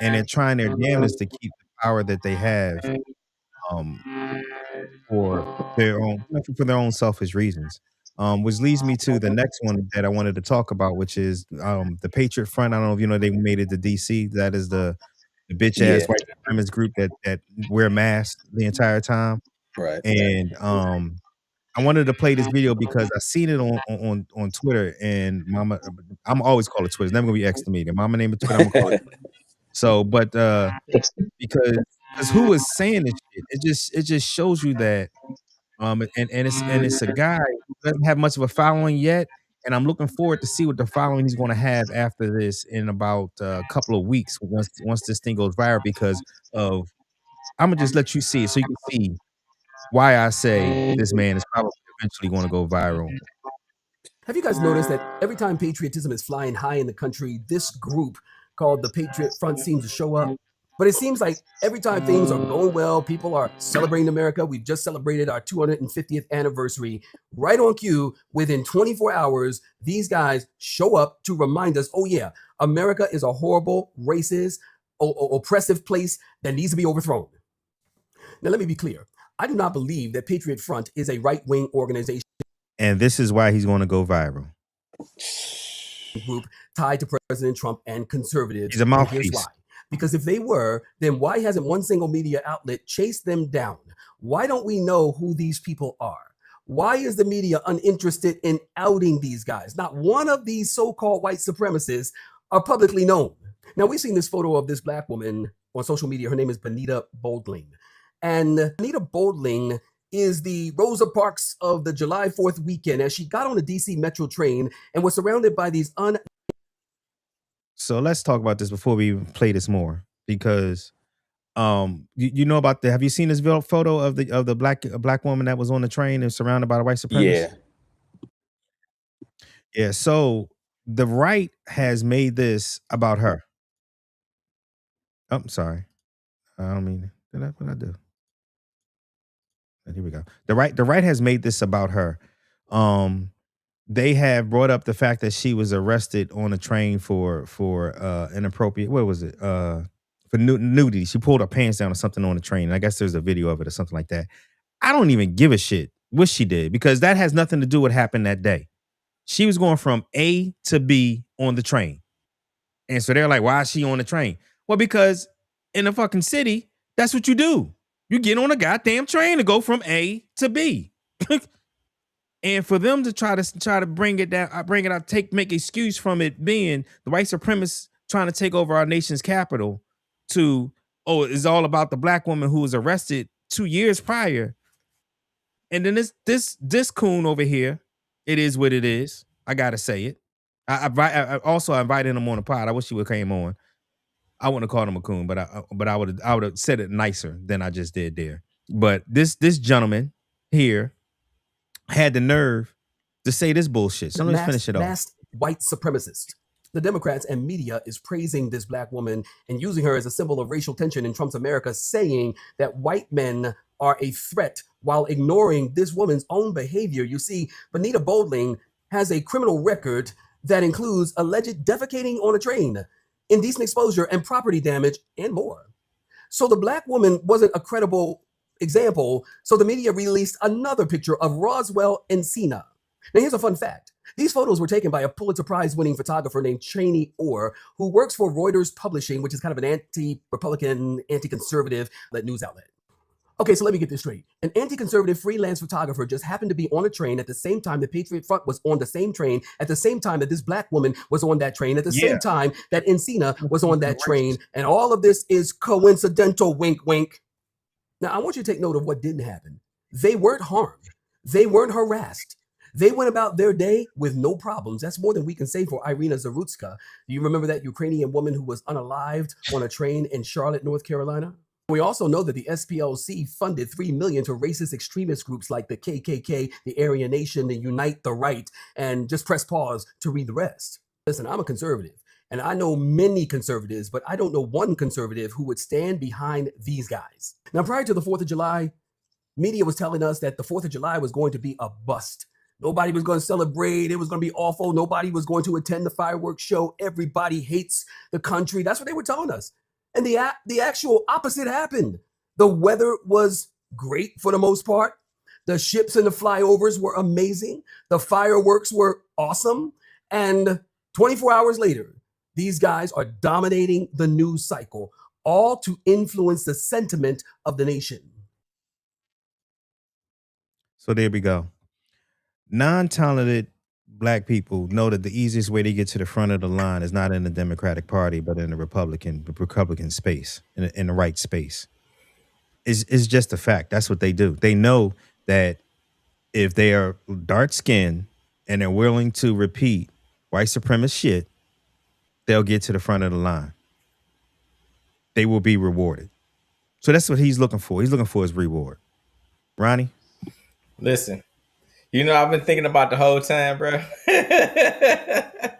and they're trying their damnedest to keep the power that they have um, for for their own selfish reasons. Which leads me to the next one that I wanted to talk about, which is the Patriot Front. I don't know if you know they made it to DC. That is the bitch Yeah. ass white supremacist group that wear masks the entire time. Right. And I wanted to play this video because I seen it on Twitter, and Mama, I'm always call it Twitter. It's never gonna be X to me. The Mama name of Twitter, I'm gonna call it. So, but because who was saying this shit, it just shows you that and it's a guy who doesn't have much of a following yet, and I'm looking forward to see what the following he's going to have after this in about a couple of weeks once this thing goes viral. Because of I'm gonna just let you see it so you can see why I say this man is probably eventually going to go viral. Have you guys noticed that every time patriotism is flying high in the country, this group called the Patriot Front seems to show up? But it seems like every time things are going well, people are celebrating America. We've just celebrated our 250th anniversary. Right on cue, within 24 hours, these guys show up to remind us, oh yeah, America is a horrible, racist, oppressive place that needs to be overthrown. Now, let me be clear. I do not believe that Patriot Front is a right-wing organization. And this is why he's going to go viral. Group tied to President Trump and conservatives. He's a And here's mouthpiece. why. Because if they were, then why hasn't one single media outlet chased them down? Why don't we know who these people are? Why is the media uninterested in outing these guys? Not one of these so-called white supremacists are publicly known. Now, we've seen this photo of this black woman on social media. Her name is Benita Boldling. And Benita Boldling is the Rosa Parks of the July 4th weekend as she got on the DC Metro train and was surrounded by these So let's talk about this before we play this more, because you know about have you seen this photo of the black woman that was on the train and surrounded by the white supremacists? Yeah. So the right has made this about her. Oh, I'm sorry. I don't mean what I do. Here we go. The right has made this about her. They have brought up the fact that she was arrested on a train for inappropriate, what was it? For nudity. She pulled her pants down or something on the train. And I guess there's a video of it or something like that. I don't even give a shit what she did, because that has nothing to do with what happened that day. She was going from A to B on the train. And so they're like, why is she on the train? Well, because in a fucking city, that's what you do. You get on a goddamn train to go from A to B. And for them to try to bring it down, make excuse from it being the white supremacists trying to take over our nation's capital to, oh, it's all about the black woman who was arrested 2 years prior. And then this coon over here, it is what it is. I gotta say it. I also invited him on the pod. I wish he would came on. I wouldn't have called him a coon, but I would have said it nicer than I just did there. But this gentleman here had the nerve to say this bullshit. So let's finish it off. Masked white supremacist. The Democrats and media is praising this black woman and using her as a symbol of racial tension in Trump's America, saying that white men are a threat while ignoring this woman's own behavior. You see, Benita Boldling has a criminal record that includes alleged defecating on a train, indecent exposure, and property damage, and more. So the black woman wasn't a credible example, so the media released another picture of Roswell Encina. Now, here's a fun fact. These photos were taken by a Pulitzer Prize-winning photographer named Cheney Orr, who works for Reuters Publishing, which is kind of an anti-Republican, anti-conservative news outlet. Okay, so let me get this straight. An anti-conservative freelance photographer just happened to be on a train at the same time the Patriot Front was on the same train, at the same time that this black woman was on that train, at the same time that Encina was on that train, and all of this is coincidental, wink, wink. Now, I want you to take note of what didn't happen. They weren't harmed. They weren't harassed. They went about their day with no problems. That's more than we can say for Irina Zarutska. Do you remember that Ukrainian woman who was unalived on a train in Charlotte, North Carolina? We also know that the SPLC funded $3 million to racist extremist groups like the KKK, the Aryan Nation, the Unite the Right, and just press pause to read the rest. Listen, I'm a conservative, and I know many conservatives, but I don't know one conservative who would stand behind these guys. Now, prior to the 4th of July, media was telling us that the 4th of July was going to be a bust. Nobody was going to celebrate. It was going to be awful. Nobody was going to attend the fireworks show. Everybody hates the country. That's what they were telling us. And the actual opposite happened. The weather was great for the most part. The ships and the flyovers were amazing. The fireworks were awesome. And 24 hours later, these guys are dominating the news cycle, all to influence the sentiment of the nation. So there we go. Non-talented black people know that the easiest way to get to the front of the line is not in the Democratic Party, but in the Republican space, in the right space. It's just a fact. That's what they do. They know that if they are dark skinned and they're willing to repeat white supremacist shit, they'll get to the front of the line. They will be rewarded. So that's what he's looking for. He's looking for his reward. Ronnie? Listen, I've been thinking about the whole time, bro. I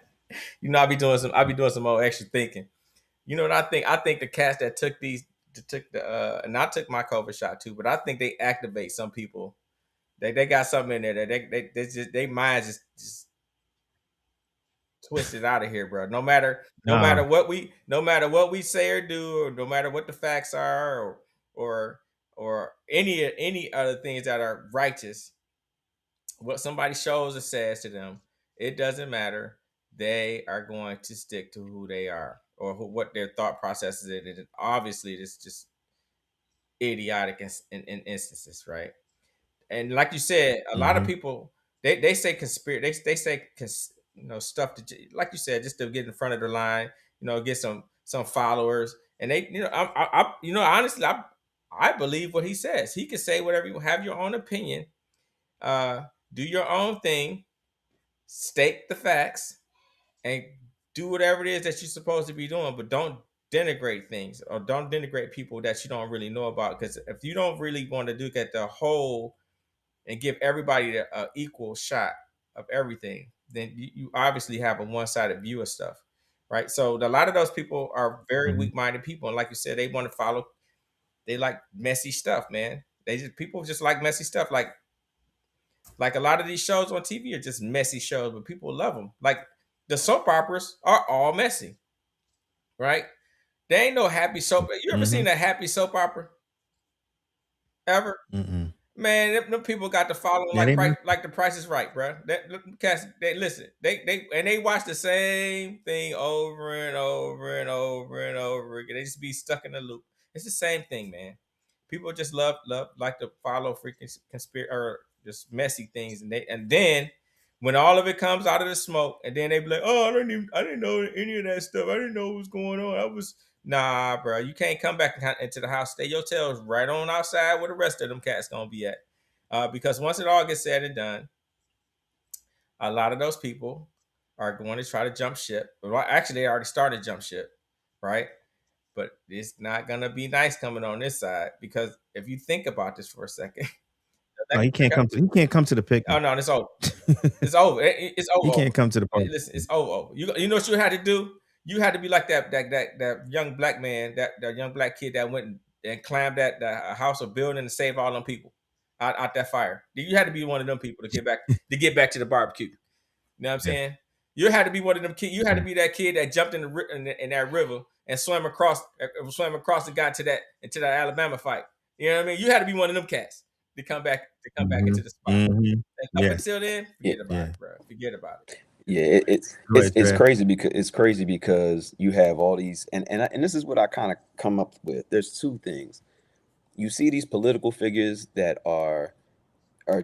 be doing some more extra thinking. You know what I think? I think the cats that took and I took my COVID shot too, but I think they activate some people. They got something in there that they minds just twisted out of here, bro. No matter what we say or do, or no matter what the facts are, or any other things that are righteous, what somebody shows or says to them, it doesn't matter. They are going to stick to who they are or what their thought process is. And obviously, it's just idiotic in instances, right? And like you said, a lot of people they say conspiracy. They say stuff to, like you said, just to get in front of the line. Get some followers, and they honestly, I believe what he says. He can say whatever you have, your own opinion, do your own thing, state the facts, and do whatever it is that you're supposed to be doing, but don't denigrate things or don't denigrate people that you don't really know about. Because if you don't really want to look at the whole and give everybody an equal shot of everything, then you obviously have a one-sided view of stuff, right? So a lot of those people are very weak-minded people, and like you said, they want to follow. They like messy stuff, man. People just like messy stuff. Like a lot of these shows on TV are just messy shows, but people love them. Like the soap operas are all messy, right? There ain't no happy soap. You ever seen a happy soap opera? Ever? Man, them people got to follow like the Price is Right, bro. They listen. They watch the same thing over and over and over and over again. They just be stuck in the loop. It's the same thing, man. People just love like to follow freaking conspiracy or just messy things, and then when all of it comes out of the smoke, and then they be like, "Oh, I didn't know any of that stuff. I didn't know what was going on. Nah, bro. You can't come back into the house. Stay your tails right on outside where the rest of them cats gonna be at, because once it all gets said and done, a lot of those people are going to try to jump ship. Well, actually, they already started jump ship, right? But it's not gonna be nice coming on this side, because if you think about this for a second. No, he can't come to the picnic. Oh no, it's over. It's over. It's over. He can't come to the party. Listen, it's over. You know what you had to do? You had to be like that young black man, that young black kid that went and climbed that house or building to save all them people out that fire. You had to be one of them people to get back to the barbecue. You know what I'm saying? You had to be one of them kids. You had to be that kid that jumped in that river and swam across and got into that Alabama fight. You know what I mean? You had to be one of them cats to come back into the spot. And up until then, forget about it, bro. Forget about it. Yeah, it's crazy because you have all these and this is what I kind of come up with. There's two things. You see these political figures that are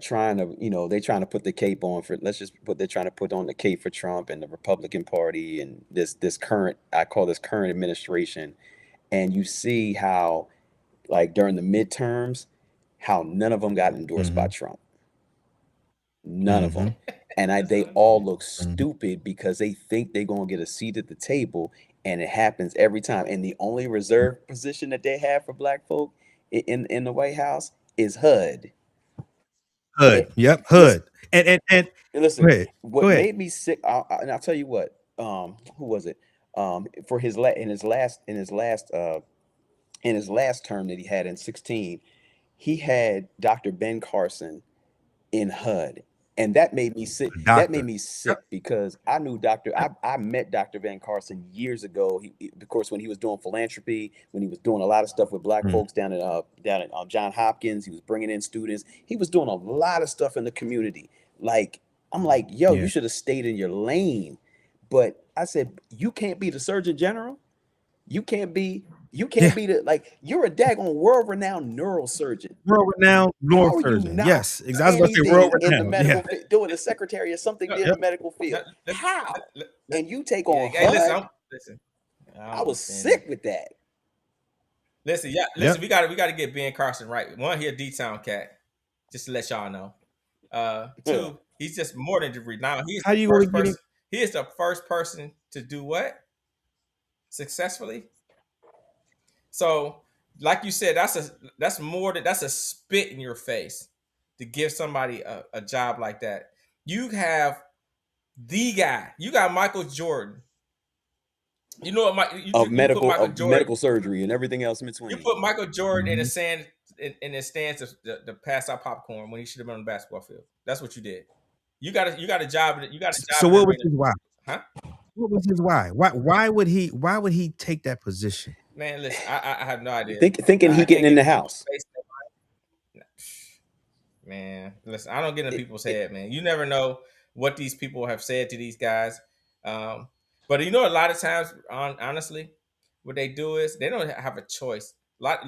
trying to, they're trying to put the cape on for they're trying to put on the cape for Trump and the Republican Party and this current administration. And you see how, like during the midterms, how none of them got endorsed by Trump. None of them. And they all look stupid because they think they're going to get a seat at the table, and it happens every time. And the only reserved position that they have for black folk in the White House is HUD. Yep, HUD. And listen, what made me sick, and I'll tell you what, who was it? For in his last term that he had in 2016, he had Dr. Ben Carson in HUD, And that made me sick. That made Doctor. me sick because I knew I met Dr. Van Carson years ago. Of course, when he was doing philanthropy, when he was doing a lot of stuff with black folks down at John Hopkins, he was bringing in students. He was doing a lot of stuff in the community. Like, I'm like, yo, you should have stayed in your lane. But I said, you can't be the Surgeon General. You can't be the, like, you're a daggone world-renowned neurosurgeon. World-renowned neurosurgeon. Yes, exactly. I was going to say world-renowned. In the medical doing the secretary of something in the medical field. How? And you take on HUD? Listen. I was sick with that. Listen, we got to get Ben Carson right. One, he a D-Town cat, just to let y'all know. Two, he's just more than just renowned. He is the first person to do what? Successfully. So, like you said, that's a spit in your face to give somebody a job like that. You have the guy. You got Michael Jordan. You know what? Medical surgery and everything else in between. You put Michael Jordan in a stand in his stance to pass out popcorn when he should have been on the basketball field. That's what you did. You got a job. So what was his why? Huh? What was his why? Why would he take that position? Man, listen, I have no idea. Thinking he getting in the house. Man, listen, I don't get in people's head, man. You never know what these people have said to these guys. But a lot of times, honestly, what they do is they don't have a choice.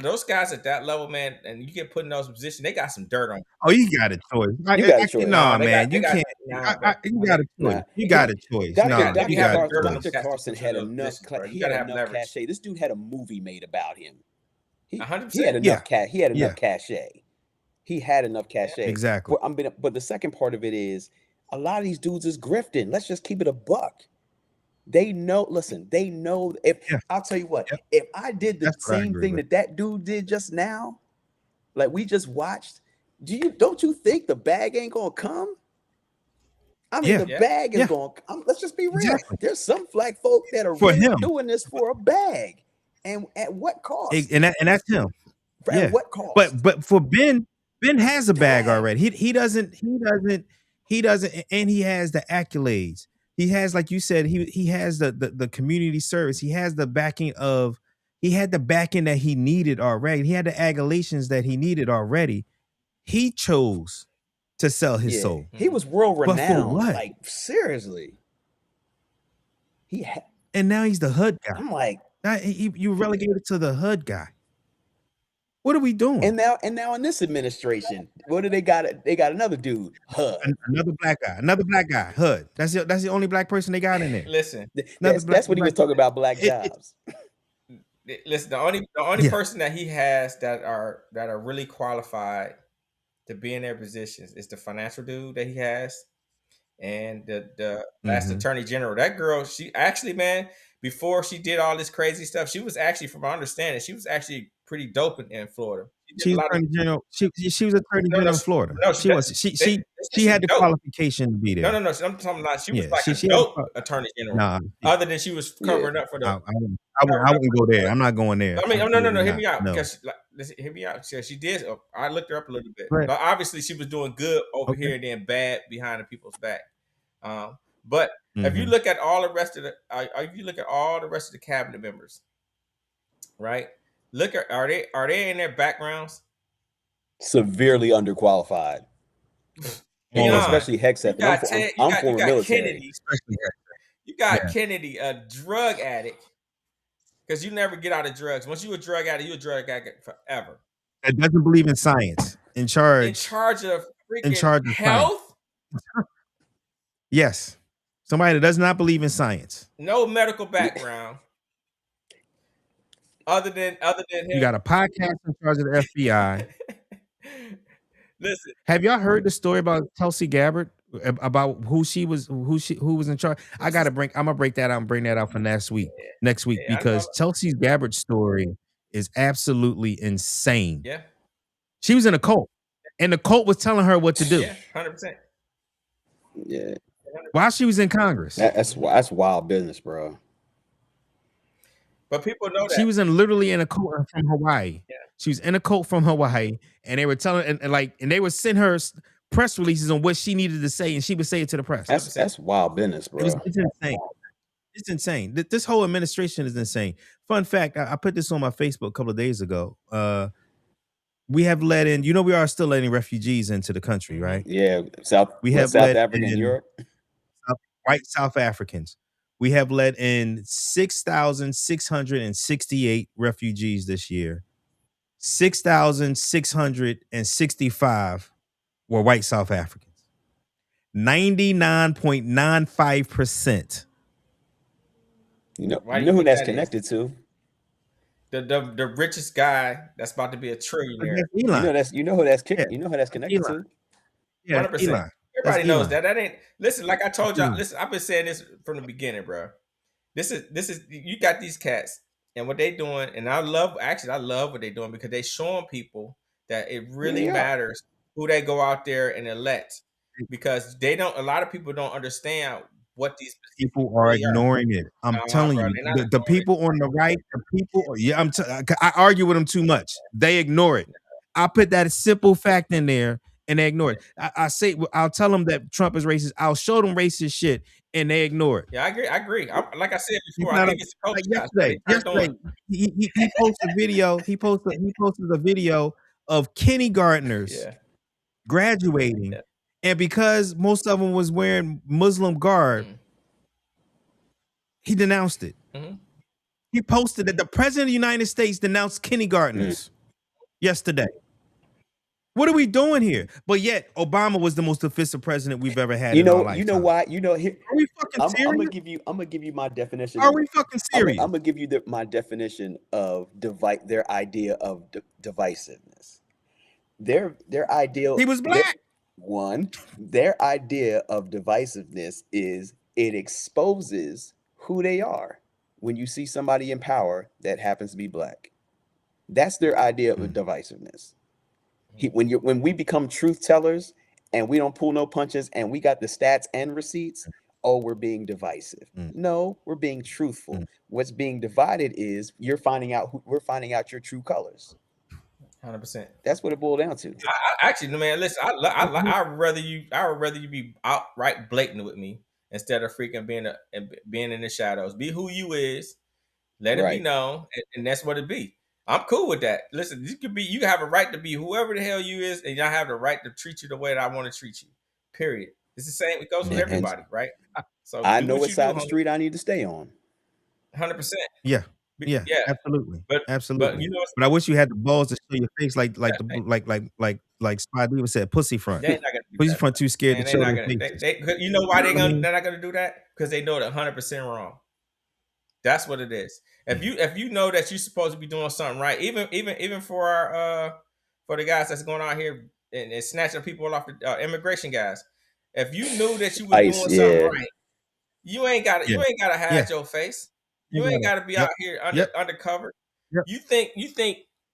Those guys at that level, man, and you get put in those positions, they got some dirt on you. Oh, you got a choice. You got a choice. No, man, you can't. You got a choice. You got a choice. Dr. Carson had enough. He had enough cachet. This dude had a movie made about him. He had enough cash. He had enough cachet. He had enough cachet. Exactly. But the second part of it is a lot of these dudes is grifting. Let's just keep it a buck. They know. Listen, they know. I'll tell you what. If I did the same thing that dude did just now, like we just watched, don't you think the bag ain't gonna come? I mean, the bag is going. Let's just be real. Exactly. There's some black folk that are really doing this for a bag, and at what cost? And that's him. At what cost? But for Ben has a bag already. He doesn't, and he has the accolades. He has, like you said, he has the community service. He has the backing that he needed already. He had the accolades that he needed already. He chose to sell his soul. He was world renowned. But for what? Like, seriously. And now he's the HUD guy. I'm like, you relegated to the HUD guy. What are we doing? And now in this administration, what do they got? They got another dude, HUD. Another black guy, HUD. That's the only black person they got in there. Listen, that's what he was talking about, black jobs. Listen, the only person that he has that are really qualified to be in their positions is the financial dude that he has, and the last attorney general. That girl, she actually, man, before she did all this crazy stuff, she was actually, from my understanding, she was actually pretty dope in Florida. She was attorney general. She was attorney general in Florida. No, she had the qualification to be there. No. I'm talking about she was like a dope attorney general. Other than she was covering up for the. I wouldn't go there. I'm not going there. I mean, no. Hear me out. Because hear me out. She did. I looked her up a little bit. Right. But obviously, she was doing good over here and then bad behind the people's back. But if you look at all the rest of the cabinet members, right? Look at are they in their backgrounds severely underqualified? Especially Hexeth. I'm former military. Kennedy, you got Kennedy, a drug addict, because you never get out of drugs. Once you're a drug addict, you're a drug addict forever. That doesn't believe in science. In charge of freaking health. Yes, somebody that does not believe in science. No medical background. Other than him. You got a podcast in charge of the FBI. Listen, have y'all heard the story about Tulsi Gabbard, about who was in charge? I'm gonna break that out and bring that out for next week because Tulsi Gabbard's story is absolutely insane. Yeah, she was in a cult, and the cult was telling her what to do. Yeah, 100%. Yeah, while she was in Congress. That's wild business, bro. But people know that she was literally in a cult from Hawaii. Yeah. She was in a cult from Hawaii, and they were telling and they would send her press releases on what she needed to say, and she would say it to the press. That's wild business, bro. It's insane. It's insane. This whole administration is insane. Fun fact, I put this on my Facebook a couple of days ago. We have let in, we are still letting refugees into the country, right? Yeah, South Africa and Europe. White South Africans. We have let in 6,668 refugees this year. 6,665 were white South Africans. 99.95%. You know Why do you who think that's that connected to? The richest guy that's about to be a trillionaire. You know who that's connected to? Yeah, 100%. Elon. Everybody That's knows Elon. that. That ain't listen. Like I told y'all, Elon. listen. I've been saying this from the beginning, bro. This is you got these cats and what they doing, and I love what they doing because they showing people that it really matters who they go out there and elect because a lot of people don't understand what these People are ignoring it. I'm telling bro, you, they're not the people on the right, I argue with them too much. They ignore it. I put that simple fact in there and they ignore it. I'll tell them that Trump is racist. I'll show them racist shit and they ignore it. Yeah, I agree. Like I said before, It's I not think it's culture guys. yesterday, he posted a video. He posted a video of kindergartners graduating, and because most of them was wearing Muslim garb, he denounced it. He posted that the president of the United States denounced kindergartners yesterday. What are we doing here? But yet, Obama was the most offensive president we've ever had. You in our know lifetime. why? Here, are we fucking serious? I'm gonna give you my definition. Are we fucking serious? I'm gonna give you my definition of their idea of divisiveness. Their ideal. He was black. Their idea of divisiveness is it exposes who they are when you see somebody in power that happens to be black. That's their idea of divisiveness. When we become truth tellers and we don't pull no punches and we got the stats and receipts, we're being divisive. No, we're being truthful. What's being divided is we're finding out your true colors. 100%. That's what it boiled down to. Actually, man, listen, I'd rather you be outright blatant with me instead of freaking being in the shadows. Be who you is, let it be known, and that's what it be. I'm cool with that. Listen, you have a right to be whoever the hell you is, and y'all have the right to treat you the way that I want to treat you. Period. It's the same. It goes with everybody, right? So I know what side of the street I need to stay on. 100%. Yeah, absolutely, absolutely. But you know, I wish you had the balls to show your face like Spy Diva said, pussy front. They're not gonna do Pussy that. front too scared to show their face. You know why they're not gonna do that? Because they know they're 100% wrong. That's what it is. If you know that you're supposed to be doing something right, even for the guys that's going out here and snatching people off the immigration guys, if you knew that you were doing something right, you ain't gotta hide your face. You ain't gotta be out here undercover. You think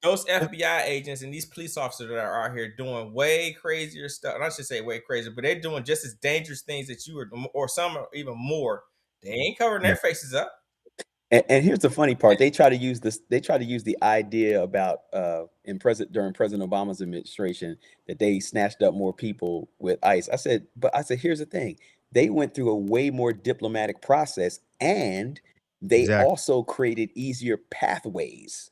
those FBI agents and these police officers that are out here doing way crazier stuff, and I should say way crazier, but they're doing just as dangerous things that you are, or some are even more. They ain't covering their faces up. And here's the funny part: they try to use the idea about during President Obama's administration that they snatched up more people with ICE. I said, here's the thing: they went through a way more diplomatic process, and they also created easier pathways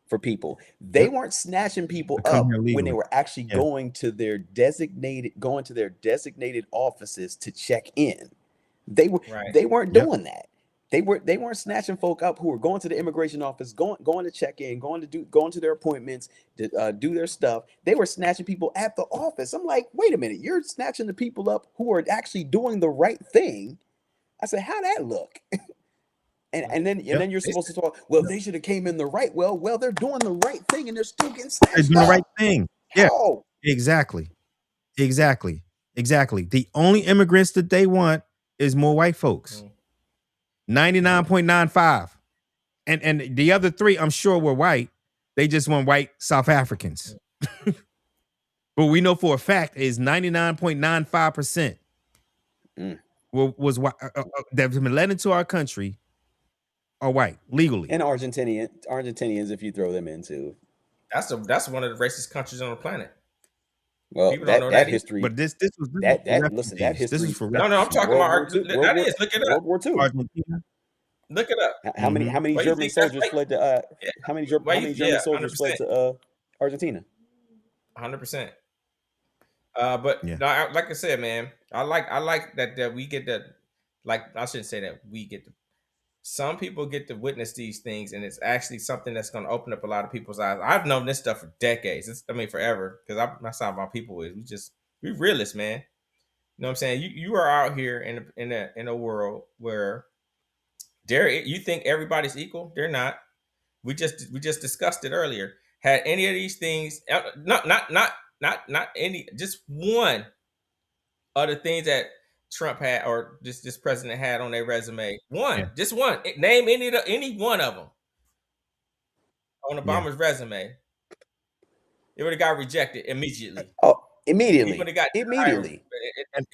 for people. They weren't snatching people up when they were actually going to their designated offices to check in. They weren't doing that. They weren't snatching folk up who were going to the immigration office, going to check in, going to their appointments, to do their stuff. They were snatching people at the office. I'm like, wait a minute, you're snatching the people up who are actually doing the right thing. I said, how'd that look? And then you're supposed to talk. Well, they should have came in the right. Well, they're doing the right thing and they're still getting snatched They're doing the right thing. Yeah, How? exactly. The only immigrants that they want is more white folks. 99.95, and the other three, I'm sure, were white. They just want white South Africans. But we know for a fact is 99.95% was white that have been led into our country are white legally. And Argentinians, if you throw them into. That's one of the racist countries on the planet. Well, People don't know that that history. But this was that for listen, that refugees. This history. is for No, I'm talking World about War II, that is. Look it up. World War II. Argentina. Look it up. How many Why you German think that's soldiers fled to how many German soldiers fled 100%. to Argentina? 100%. But Yeah. no, like I said, man, I like that we get to, like, I shouldn't say that we get to. Some people get to witness these things, and it's actually something that's going to open up a lot of people's eyes. I've known this stuff for decades. Forever, because that's how my people is. We realists, man. You know what I'm saying? You are out here in a world where you think everybody's equal. They're not. We just discussed it earlier. Had any of these things, not any, just one of the things that Trump had or this president had on their resume. Just one. Name any one of them on Obama's resume. It would have got rejected immediately. Oh, immediately. He would have got immediately. And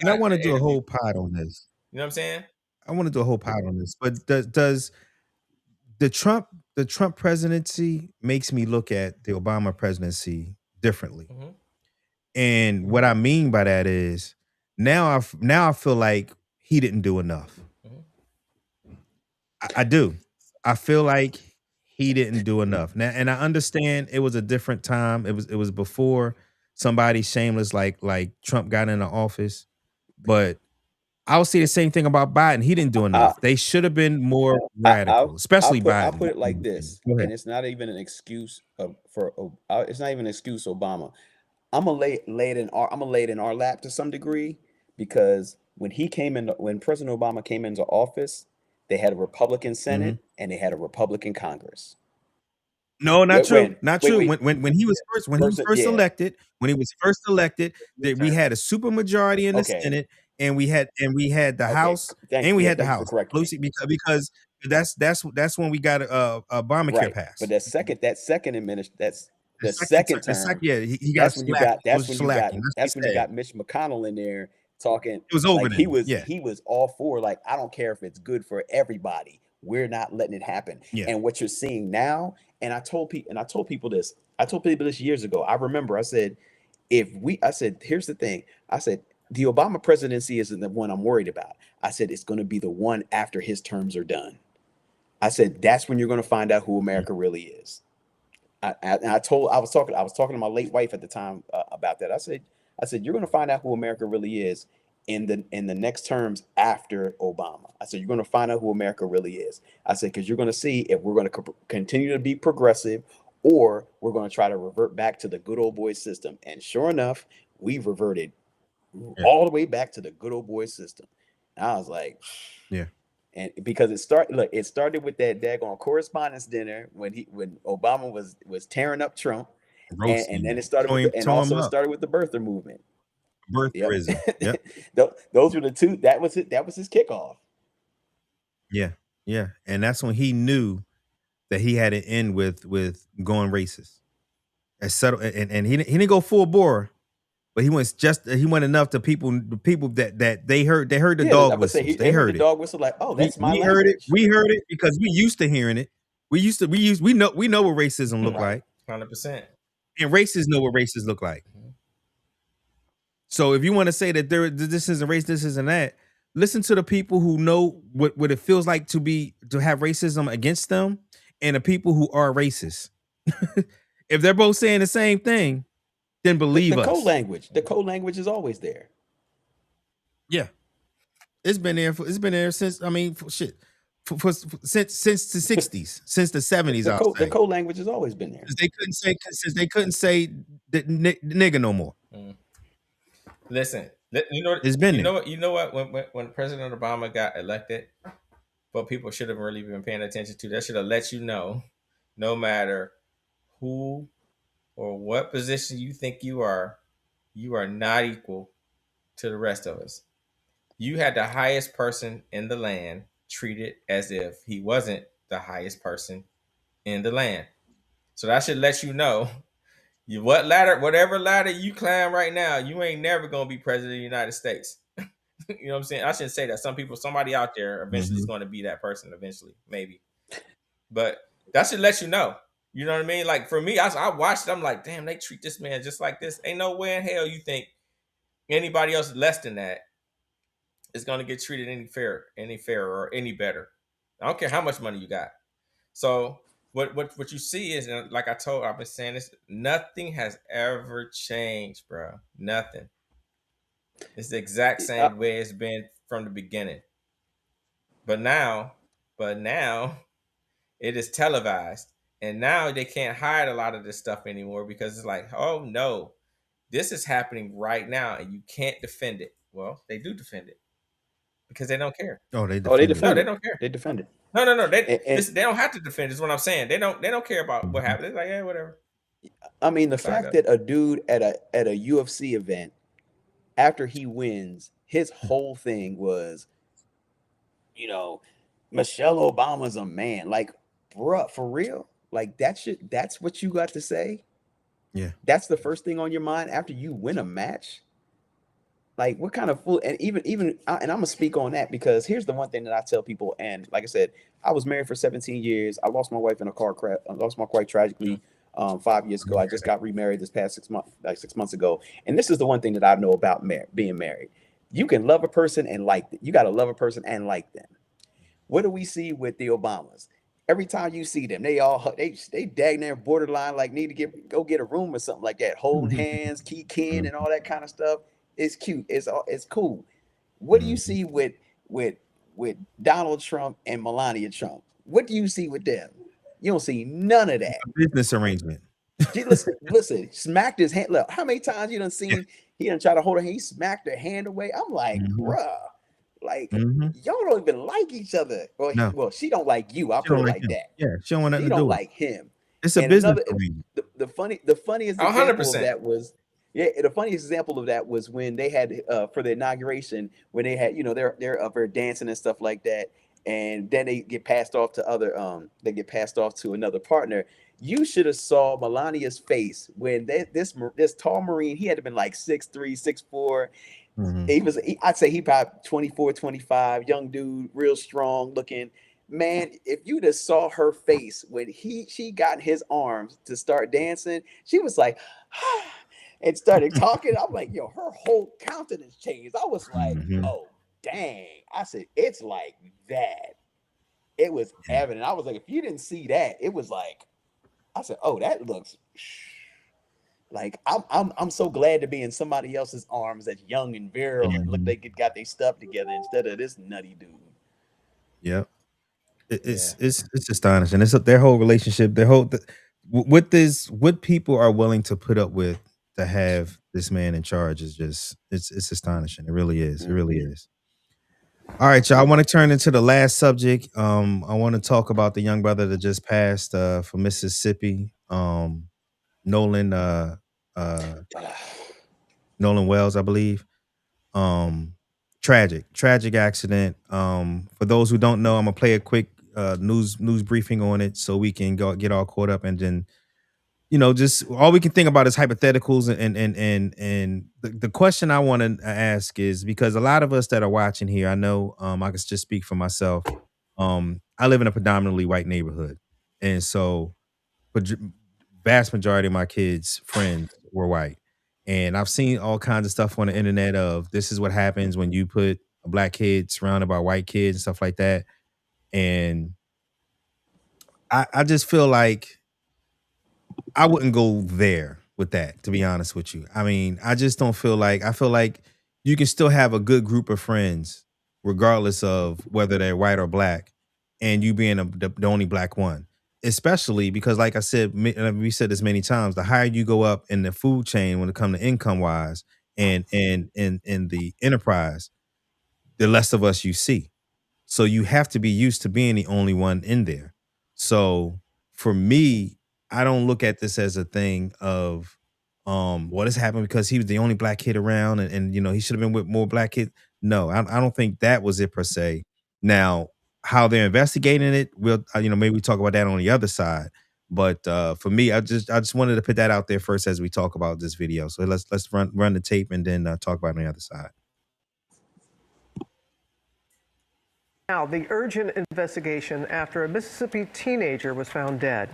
I want to do a whole pod on this. You know what I'm saying? I want to do a whole pod on this. But does the Trump presidency makes me look at the Obama presidency differently? Mm-hmm. And what I mean by that is now I feel like he didn't do enough. Mm-hmm. I do. I feel like he didn't do enough. Now, and I understand it was a different time. It was before somebody shameless like Trump got into office. But I'll say the same thing about Biden. He didn't do enough. They should have been more radical, especially Biden. I'll put it like this, and it's not even an excuse it's not even an excuse, Obama. I'm gonna lay it in our lap to some degree, because when President Obama came into office, they had a Republican Senate and they had a Republican Congress. No, not true. Not true. When he was first elected, we had a super majority in the Senate, and we had the House, and we had the House. Because that's when we got Obamacare passed. But that second term, he got that's when you got Mitch McConnell in there talking. It was over. Like he was all for, like, I don't care if it's good for everybody. We're not letting it happen. Yeah. And what you're seeing now, and I told people this years ago. I remember I said, here's the thing. I said, the Obama presidency isn't the one I'm worried about. I said, it's going to be the one after his terms are done. I said, that's when you're going to find out who America really is. I was talking to my late wife at the time about that. I said, you're going to find out who America really is in the next terms after Obama. I said, you're going to find out who America really is. I said, because you're going to see if we're going to continue to be progressive, or we're going to try to revert back to the good old boy system. And sure enough, we've reverted all the way back to the good old boy system. And I was like, yeah. And because it started with that daggone correspondence dinner when Obama was tearing up Trump, and then it started with it started with the birther movement. Birtherism. Yep. Those were the two. That was it. That was his kickoff. Yeah, yeah, and that's when he knew that he had to end with going racist. And he didn't go full bore, but he went enough to people that they heard the dog whistle. They heard the dog whistle, like, oh, that's my language. Heard it. We heard it because we used to hearing it. We know what racism look like. 100%. And racists know what racists look like. So if you want to say that this isn't race, this isn't that, listen to the people who know what it feels like to have racism against them, and the people who are racist. If they're both saying the same thing, then believe us. The code language is always there. Yeah, it's been there since. I mean, since the 60s, since the 70s. The code language has always been there. Since they couldn't say the nigga no more. Listen, you know what? When President Obama got elected, what people should have really been paying attention to, that should have let you know, no matter who or what position you think you are not equal to the rest of us. You had the highest person in the land treated as if he wasn't the highest person in the land. So that should let you know, whatever ladder you climb right now, you ain't never gonna be president of the United States. You know what I'm saying? I shouldn't say that. Somebody out there eventually is going to be that person eventually, maybe. But that should let you know. You know what I mean? Like for me, I watched it. I'm like, damn, they treat this man just like this. Ain't no way in hell you think anybody else less than that is going to get treated any fairer or any better. I don't care how much money you got. So what you see is, and like I've been saying this, nothing has ever changed, bro. Nothing. It's the exact same way it's been from the beginning. But now it is televised. And now they can't hide a lot of this stuff anymore because it's like, oh no, this is happening right now and you can't defend it. Well, they do defend it because they don't care. Oh, they Oh, they defend it. defend No, it. they don't care. They defend it. No. They And don't have to defend. Is what I'm saying. They don't care about what happened. It's like, yeah, whatever. I mean, the Side fact up. that a dude at a UFC event, after he wins, his whole thing was, you know, Michelle Obama's a man. Like, bruh, for real? Like that's what you got to say? Yeah. That's the first thing on your mind after you win a match? Like, what kind of fool? And and I'm gonna speak on that because here's the one thing that I tell people. And like I said, I was married for 17 years. I lost my wife in a car crash. I lost my wife tragically 5 years ago. I just got remarried this past 6 months, like 6 months ago. And this is the one thing that I know about being married. You can love a person and like them. You got to love a person and like them. What do we see with the Obamas? Every time you see them, they dag near borderline like need to go get a room or something like that, holding hands, kicking and all that kind of stuff. It's cute. It's cool. What do you see with Donald Trump and Melania Trump? What do you see with them? You don't see none of that. A business arrangement. Listen, smacked his hand. Look, how many times you done seen he done try to hold her hand, he smacked her hand away. I'm like, bruh, like y'all don't even like each other. No. Well, she don't like you. I'll She put don't it like like him. that. Yeah, she don't want nothing She to do don't with like him. It's a And business another, arrangement. the funniest 100%. example of that was the funniest example of that was when they had for the inauguration, when they had, they're up there dancing and stuff like that, and then they get passed off to another partner. You should have saw Melania's face when this tall Marine, he had to been like 6'3", 6'4". I'd say he probably 24, 25, young dude, real strong looking. Man, if you just saw her face when she got in his arms to start dancing, she was like, and started talking. I'm like, yo, her whole countenance changed. I was like, oh, dang. I said, it's like that. It was evident. I was like, if you didn't see that, it was like, I said, oh, that looks like I'm so glad to be in somebody else's arms that's young and virile and look they got their stuff together instead of this nutty dude. Yep. It's astonishing. It's their whole relationship, what people are willing to put up with to have this man in charge is just it's astonishing. It really is. It really is. All right, y'all. I want to turn into the last subject. I want to talk about the young brother that just passed from Mississippi. Nolan Wells, I believe. Tragic accident. For those who don't know, I'm gonna play a quick news briefing on it so we can get all caught up, and then just all we can think about is hypotheticals, and the question I want to ask is, because a lot of us that are watching here, I know I can just speak for myself. I live in a predominantly white neighborhood, and so vast majority of my kids' friends were white. And I've seen all kinds of stuff on the internet of this is what happens when you put a black kid surrounded by white kids and stuff like that. And I just feel like I wouldn't go there with that, to be honest with you. I mean, I just don't feel like, I feel like you can still have a good group of friends, regardless of whether they're white or black, and you being the only black one. Especially because, like I said, we said this many times, the higher you go up in the food chain when it comes to income wise and the enterprise, the less of us you see. So you have to be used to being the only one in there. So for me, I don't look at this as a thing of what has happened because he was the only black kid around and he should have been with more black kids. No, I don't think that was it per se. Now, how they're investigating it, we'll maybe we talk about that on the other side. But for me, I just wanted to put that out there first as we talk about this video. So let's run the tape and then talk about it on the other side. Now, the urgent investigation after a Mississippi teenager was found dead.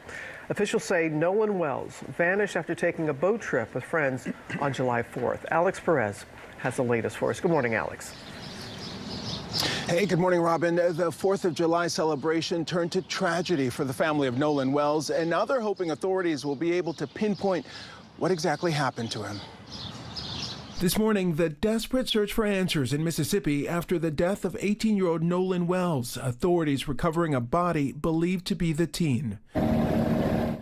Officials say Nolan Wells vanished after taking a boat trip with friends on July 4th. Alex Perez has the latest for us. Good morning, Alex. Hey, good morning, Robin. The 4th of July celebration turned to tragedy for the family of Nolan Wells, and now they're hoping authorities will be able to pinpoint what exactly happened to him. This morning, the desperate search for answers in Mississippi after the death of 18-year-old Nolan Wells, authorities recovering a body believed to be the teen.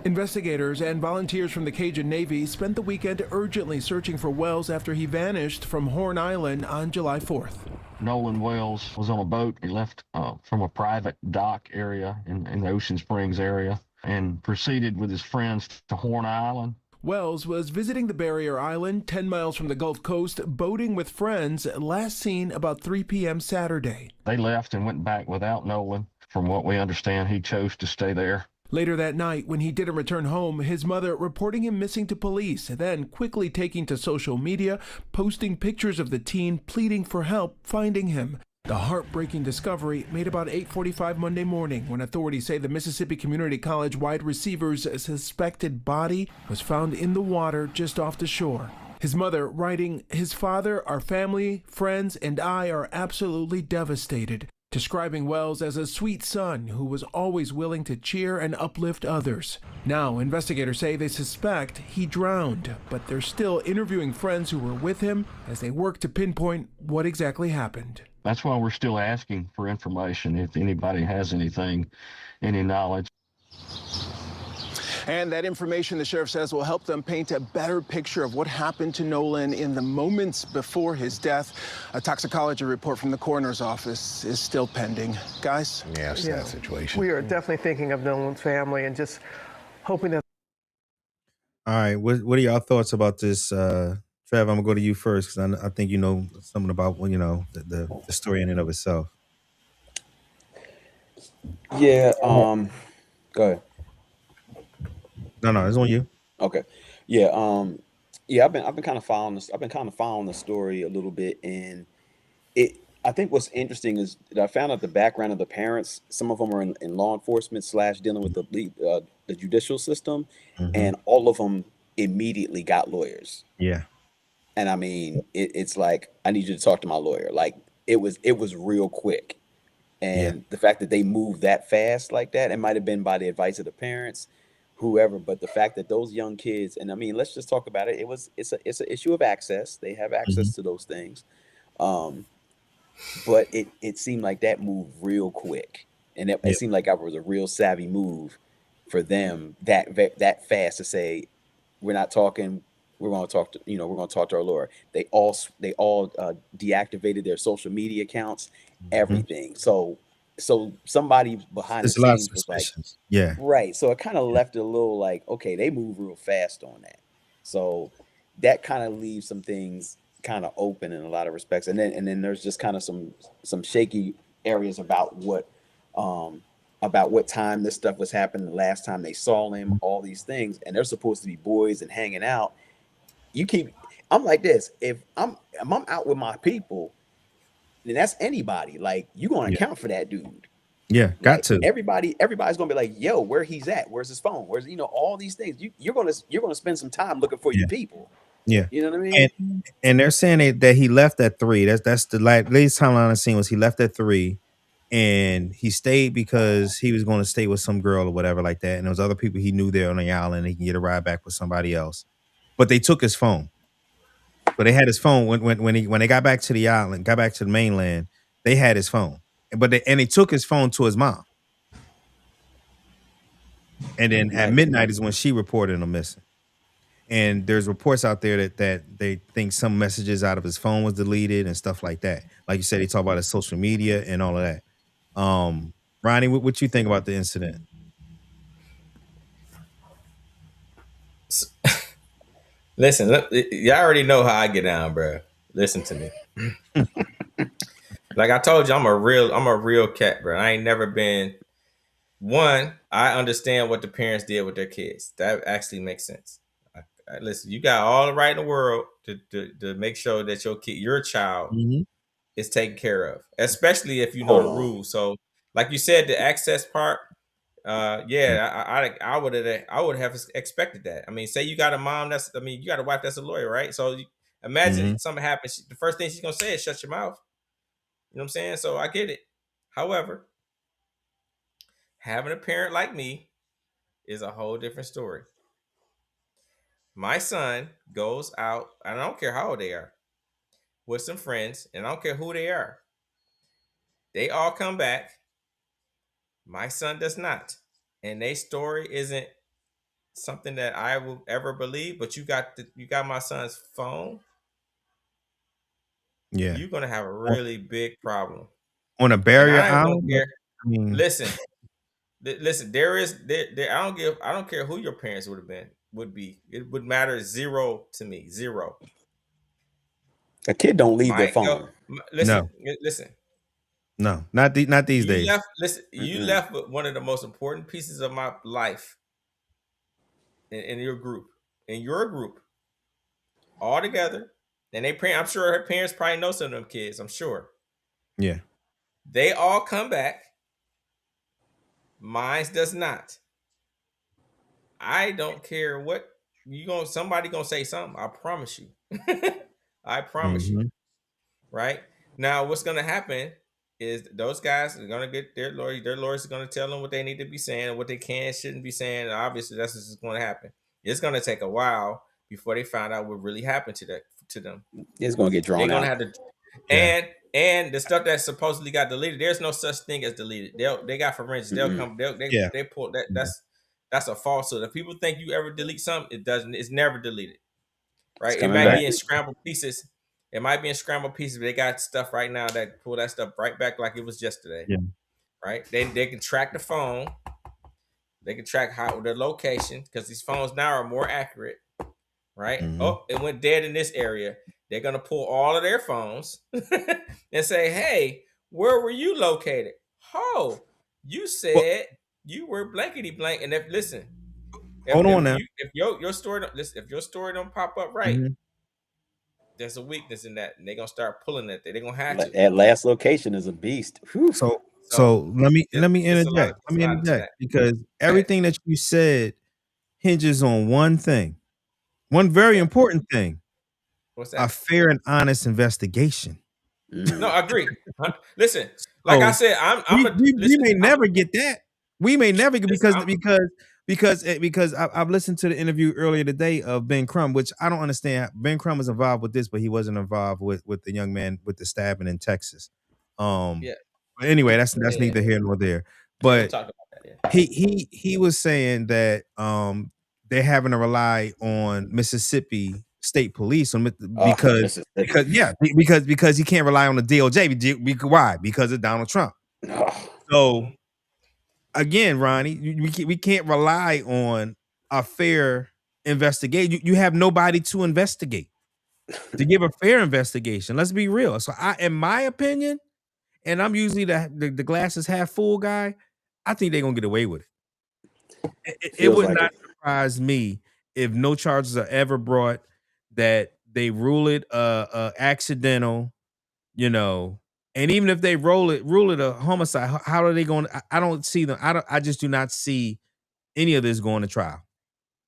Investigators and volunteers from the Cajun Navy spent the weekend urgently searching for Wells after he vanished from Horn Island on July 4th. Nolan Wells was on a boat. He left from a private dock area in the Ocean Springs area and proceeded with his friends to Horn Island. Wells was visiting the barrier island 10 miles from the Gulf Coast, boating with friends, last seen about 3 p.m. Saturday. They left and went back without Nolan. From what we understand, he chose to stay there. Later that night, when he didn't return home, his mother reporting him missing to police, then quickly taking to social media, posting pictures of the teen, pleading for help finding him. The heartbreaking discovery made about 8:45 Monday morning when authorities say the Mississippi Community College wide receiver's suspected body was found in the water just off the shore. His mother writing, "His father, our family, friends, and I are absolutely devastated," describing Wells as a sweet son who was always willing to cheer and uplift others. Now, investigators say they suspect he drowned, but they're still interviewing friends who were with him as they work to pinpoint what exactly happened. That's why we're still asking for information if anybody has anything, any knowledge. And that information, the sheriff says, will help them paint a better picture of what happened to Nolan in the moments before his death. A toxicology report from the coroner's office is still pending. Guys? Yeah, sad situation. We are definitely thinking of Nolan's family and just hoping that. All right, what are y'all thoughts about this? Trev, I'm gonna go to you first because I think you know something about the story in and of itself. Yeah. Go ahead. No, it's on you. Okay. Yeah. Yeah. I've been kind of following this. I've been kind of following the story a little bit, and I think what's interesting is that I found out the background of the parents. Some of them are in law enforcement / dealing with the judicial system, and all of them immediately got lawyers. Yeah. And I mean, it's like, I need you to talk to my lawyer. Like it was real quick. And the fact that they moved that fast like that, it might have been by the advice of the parents, whoever, but the fact that those young kids, and I mean, let's just talk about it. It's an issue of access. They have access to those things. But it seemed like that moved real quick. And it seemed like it was a real savvy move for them that fast to say, we're not talking. We're going to talk to, we're going to talk to our lawyer. They all deactivated their social media accounts, everything. So somebody behind the scenes was like, yeah, right. So it kind of left it a little like, okay, they move real fast on that. So that kind of leaves some things kind of open in a lot of respects. And then there's just kind of some shaky areas about what time this stuff was happening, the last time they saw him, all these things. And they're supposed to be boys and hanging out. I'm like this, if I'm out with my people, then that's anybody. Like, you're going to account for that dude. Yeah, got to. Everybody's going to be like, yo, where he's at? Where's his phone? Where's, all these things. You're going to spend some time looking for your people. Yeah. You know what I mean? And they're saying that he left at 3. That's the latest timeline I've seen was he left at 3 and he stayed because he was going to stay with some girl or whatever like that. And there was other people he knew there on the island. He can get a ride back with somebody else. But they took his phone. But they had his phone when they got back to the island, got back to the mainland. They had his phone, but they took his phone to his mom. And then at midnight is when she reported him missing. And there's reports out there that they think some messages out of his phone was deleted and stuff like that. Like you said, they talk about his social media and all of that. Ronnie, what you think about the incident? Listen, y'all already know how I get down, bro. Listen to me. Like I told you, I'm a real cat, bro. I ain't never been. One, I understand what the parents did with their kids. That actually makes sense. Listen, you got all the right in the world to make sure that your child is taken care of, especially if you know the rules. So, like you said, the access part, I would have expected that. I mean, say you got a mom you got a wife that's a lawyer, right? So imagine something happens. The first thing she's gonna say is shut your mouth. You know what I'm saying? So I get it. However, having a parent like me is a whole different story. My son goes out, and I don't care how old they are, with some friends, and I don't care who they are. They all come back. My son does not. And their story isn't something that I will ever believe, but you got my son's phone. Yeah. You're gonna have a really big problem. On a barrier island. Listen, there I don't care who your parents would be. It would matter zero to me. Zero. A kid don't leave their phone. Listen. No, not these days. You left with one of the most important pieces of my life in your group. All together. And I'm sure her parents probably know some of them kids. I'm sure. Yeah. They all come back. Mine does not. I don't care what somebody gonna say something. I promise you. I promise you. Right? Now, what's gonna happen is those guys are gonna get their lawyers. Their lawyers are gonna tell them what they need to be saying and what they can and shouldn't be saying. And obviously, that's what's gonna happen. It's gonna take a while before they find out what really happened to them. It's gonna get drawn out. Have to, and the stuff that supposedly got deleted, there's no such thing as deleted. They got forensics. They'll come. They pull that. That's a falsehood. If people think you ever delete something, it doesn't. It's never deleted. Right? It might be in scrambled pieces. It might be in scrambled pieces, but they got stuff right now that pull that stuff right back like it was yesterday. Yeah. Right? They can track the phone. They can track their location because these phones now are more accurate. Right? Oh, it went dead in this area. They're gonna pull all of their phones and say, "Hey, where were you located? Oh, you said you were blankety blank." And Hold on now. If your story don't pop up right, there's a weakness in that, and they're gonna start pulling it. They're gonna have to. That last location is a beast. Whew. So let me interject. Let me interject because everything that you said hinges on one thing, one very important thing. What's that? A fair and honest investigation. No, I agree. Listen, like I said, we may never get that. We may never get because I've listened to the interview earlier today of Ben Crumb, which I don't understand. Ben Crumb was involved with this, but he wasn't involved with the young man with the stabbing in Texas. But anyway, that's neither here nor there. But he was saying that they're having to rely on Mississippi State Police because he can't rely on the DOJ. Why? Because of Donald Trump. So again, Ronnie, we can't rely on a fair investigation. You have nobody to investigate, to give a fair investigation. Let's be real. So in my opinion, and I'm usually the glasses half full guy, I think they're gonna get away with it. It would not surprise me if no charges are ever brought, that they rule it accidental, and even if they rule it a homicide, how are they going? I don't see them. I just do not see any of this going to trial.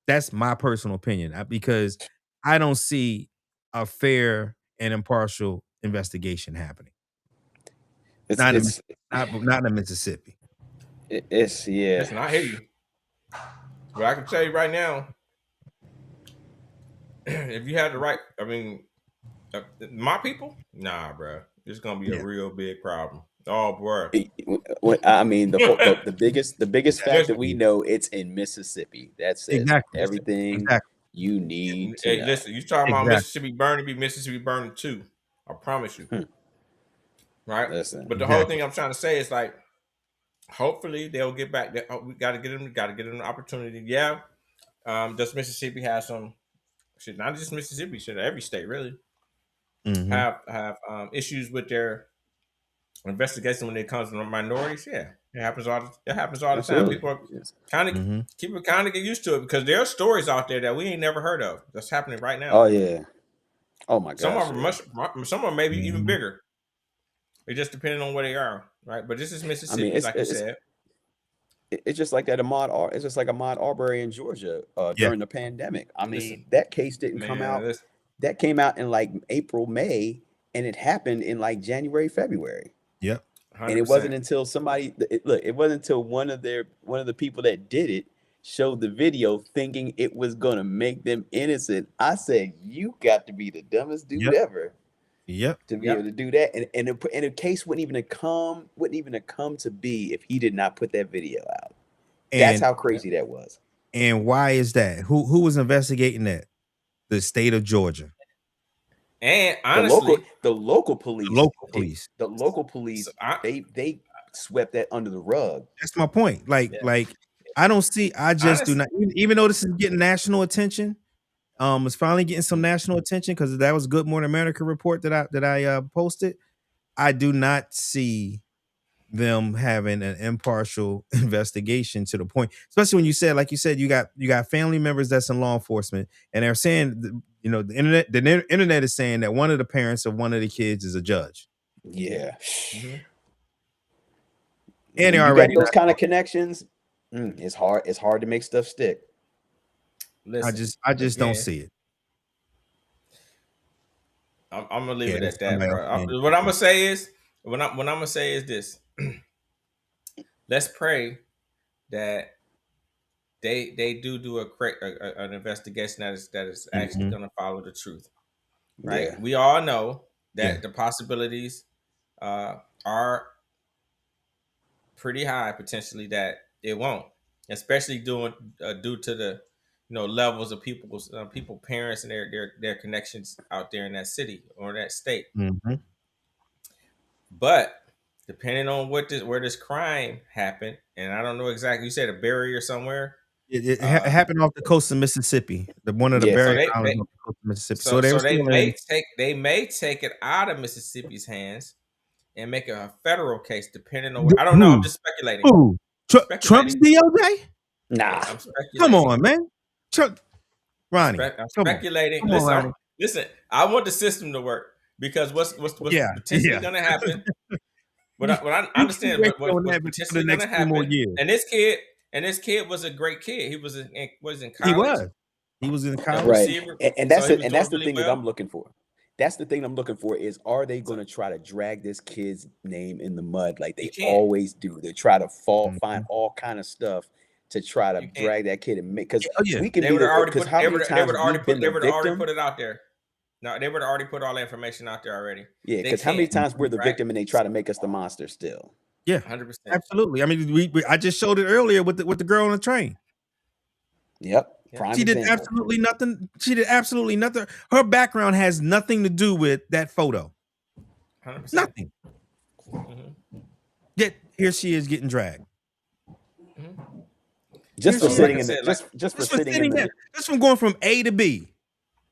That's my personal opinion, because I don't see a fair and impartial investigation happening. Not in Mississippi. Listen, I hear you, but I can tell you right now, if you have the right, my people, nah, bro, it's gonna be a real big problem. Oh, bro. I mean, the biggest fact that we know, it's in Mississippi. That's everything you need to know. Listen, you talking about Mississippi burning, be Mississippi burning too. I promise you. Right? Listen, but the whole thing I'm trying to say is, like, hopefully they'll get back. We got to get them an opportunity. Yeah. Does Mississippi have some? Should not just Mississippi, should every state really have issues with their investigation when it comes to minorities? Yeah, it happens all the time. People kind of get used to it because there are stories out there that we ain't never heard of that's happening right now. Oh yeah. Oh my God. Some of them some are maybe even bigger. It just depending on where they are, right? But this is Mississippi, like you said. It's just like that it's just like Ahmaud Arbery in Georgia during the pandemic. I mean, that case didn't come out. That came out in like April, May, and it happened in like January, February. Yep. 100%. And it wasn't until it wasn't until one of the people that did it showed the video thinking it was gonna make them innocent. I said, you got to be the dumbest dude ever. Yep. To be able to do that, and the case wouldn't even have come to be if he did not put that video out. That's how crazy that was. And why is that? Who was investigating that? The state of Georgia. And honestly, the local police, they swept that under the rug. That's my point. Like I don't see. I just do not. Even though this is getting national attention, it's finally getting some national attention because that was Good Morning America report that I posted. I do not see them having an impartial investigation to the point, especially when you said, like you said, you got family members that's in law enforcement, and they're saying, the internet is saying that one of the parents of one of the kids is a judge. Yeah. And they already got those kind of connections. It's hard to make stuff stick. Listen, I just don't see it. I'm gonna leave it at that, bro. What I'm gonna say is, what I'm gonna say is this: let's pray that they do an investigation that is actually gonna follow the truth. Right? Yeah. We all know that the possibilities are pretty high potentially that it won't, especially due to the levels of people, parents, and their connections out there in that city or that state. But depending on where this crime happened, and I don't know exactly, you said a barrier somewhere. It happened off the coast of Mississippi, one of the barrier islands off the coast of Mississippi. So they may take it out of Mississippi's hands and make it a federal case, depending on I don't know. I'm just speculating. Who? Trump's DOJ? Nah. Come on, man. Ronnie. I'm speculating. Listen, I want the system to work because what's potentially going to happen. What I understand what's potentially going to happen. And this kid was a great kid. He was in college. He was in college. Right. And that's the thing that I'm looking for. That's the thing I'm looking for is, are they going to try to drag this kid's name in the mud like they always do? They try to find all kind of stuff to try to drag that kid and make, because we can they would already put it out there. No, they would already put all the information out there already. Yeah, because how many times we're the victim and they try to make us the monster still? Yeah, 100%. Absolutely. I mean, I just showed it earlier with the girl on the train. Yep. She did absolutely nothing. Her background has nothing to do with that photo. 100%. Nothing. Yet here she is getting dragged. Just for sitting in there. Just from going from A to B.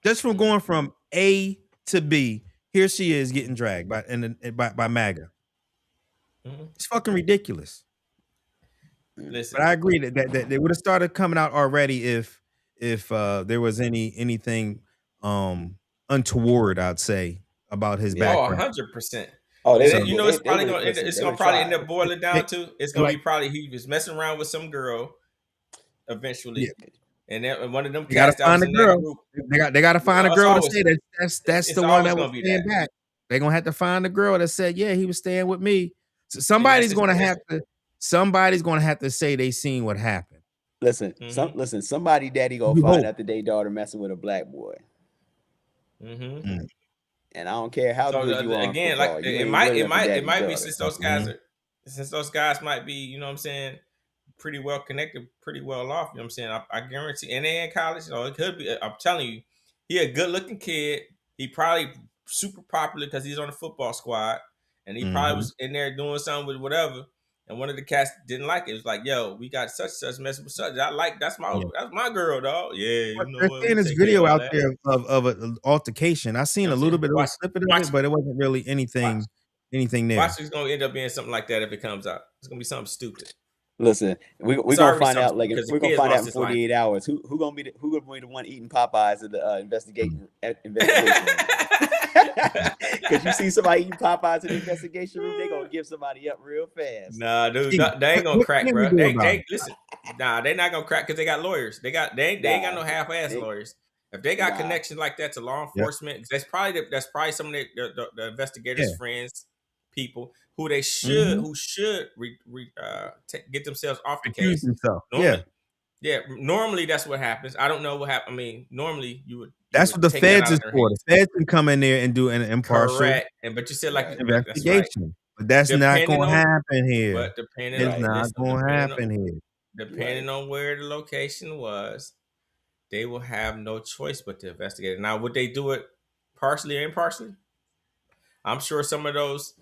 Just from going from A to B. Here she is getting dragged by MAGA. It's fucking ridiculous. Listen, but I agree that they would have started coming out already if there was anything untoward, I'd say, about his background. 100%. It's probably gonna end up boiling down to it's gonna be probably he was messing around with some girl eventually. And one of them cats that was in that group. They gotta find a girl to say that's the one that was staying back. They're gonna have to find a girl that said, yeah, he was staying with me. So somebody's gonna have to say they seen what happened. Listen, somebody daddy gonna find out that their daughter messing with a black boy. And I don't care how good you are. Again, like it might be since those guys might be, you know what I'm saying, pretty well connected, pretty well off. You know what I'm saying? I guarantee, and they in college, it could be. I'm telling you, he a good looking kid. He probably super popular because he's on the football squad, and he probably was in there doing something with whatever. And one of the cats didn't like it. It was like, yo, we got such messing with such. That's my girl, dog. Yeah, There's seeing this video out there of an altercation. I seen a little bit of a snippet of it, but it wasn't really anything there. Watch, it's gonna end up being something like that if it comes out. It's gonna be something stupid. Listen, we're gonna find out. Like we're gonna find out in 48 hours who gonna be the one eating Popeyes at the investigation. Because you see somebody eating Popeyes in the investigation room, gonna give somebody up real fast. Nah, dude, they ain't gonna crack, bro. They listen. Nah, they not gonna crack because they got lawyers. They ain't got no half-ass lawyers. If they got connections like that to law enforcement, that's probably some of the investigators' friends, people who they should get themselves off the case. Normally, normally that's what happens. I don't know what happened. I mean, normally you would. That's what the feds is for. The feds can come in there and do an impartial but you said like investigation. But that's not going to happen here. But depending on where the location was, they will have no choice but to investigate it. Now, would they do it partially or impartially? I'm sure some of those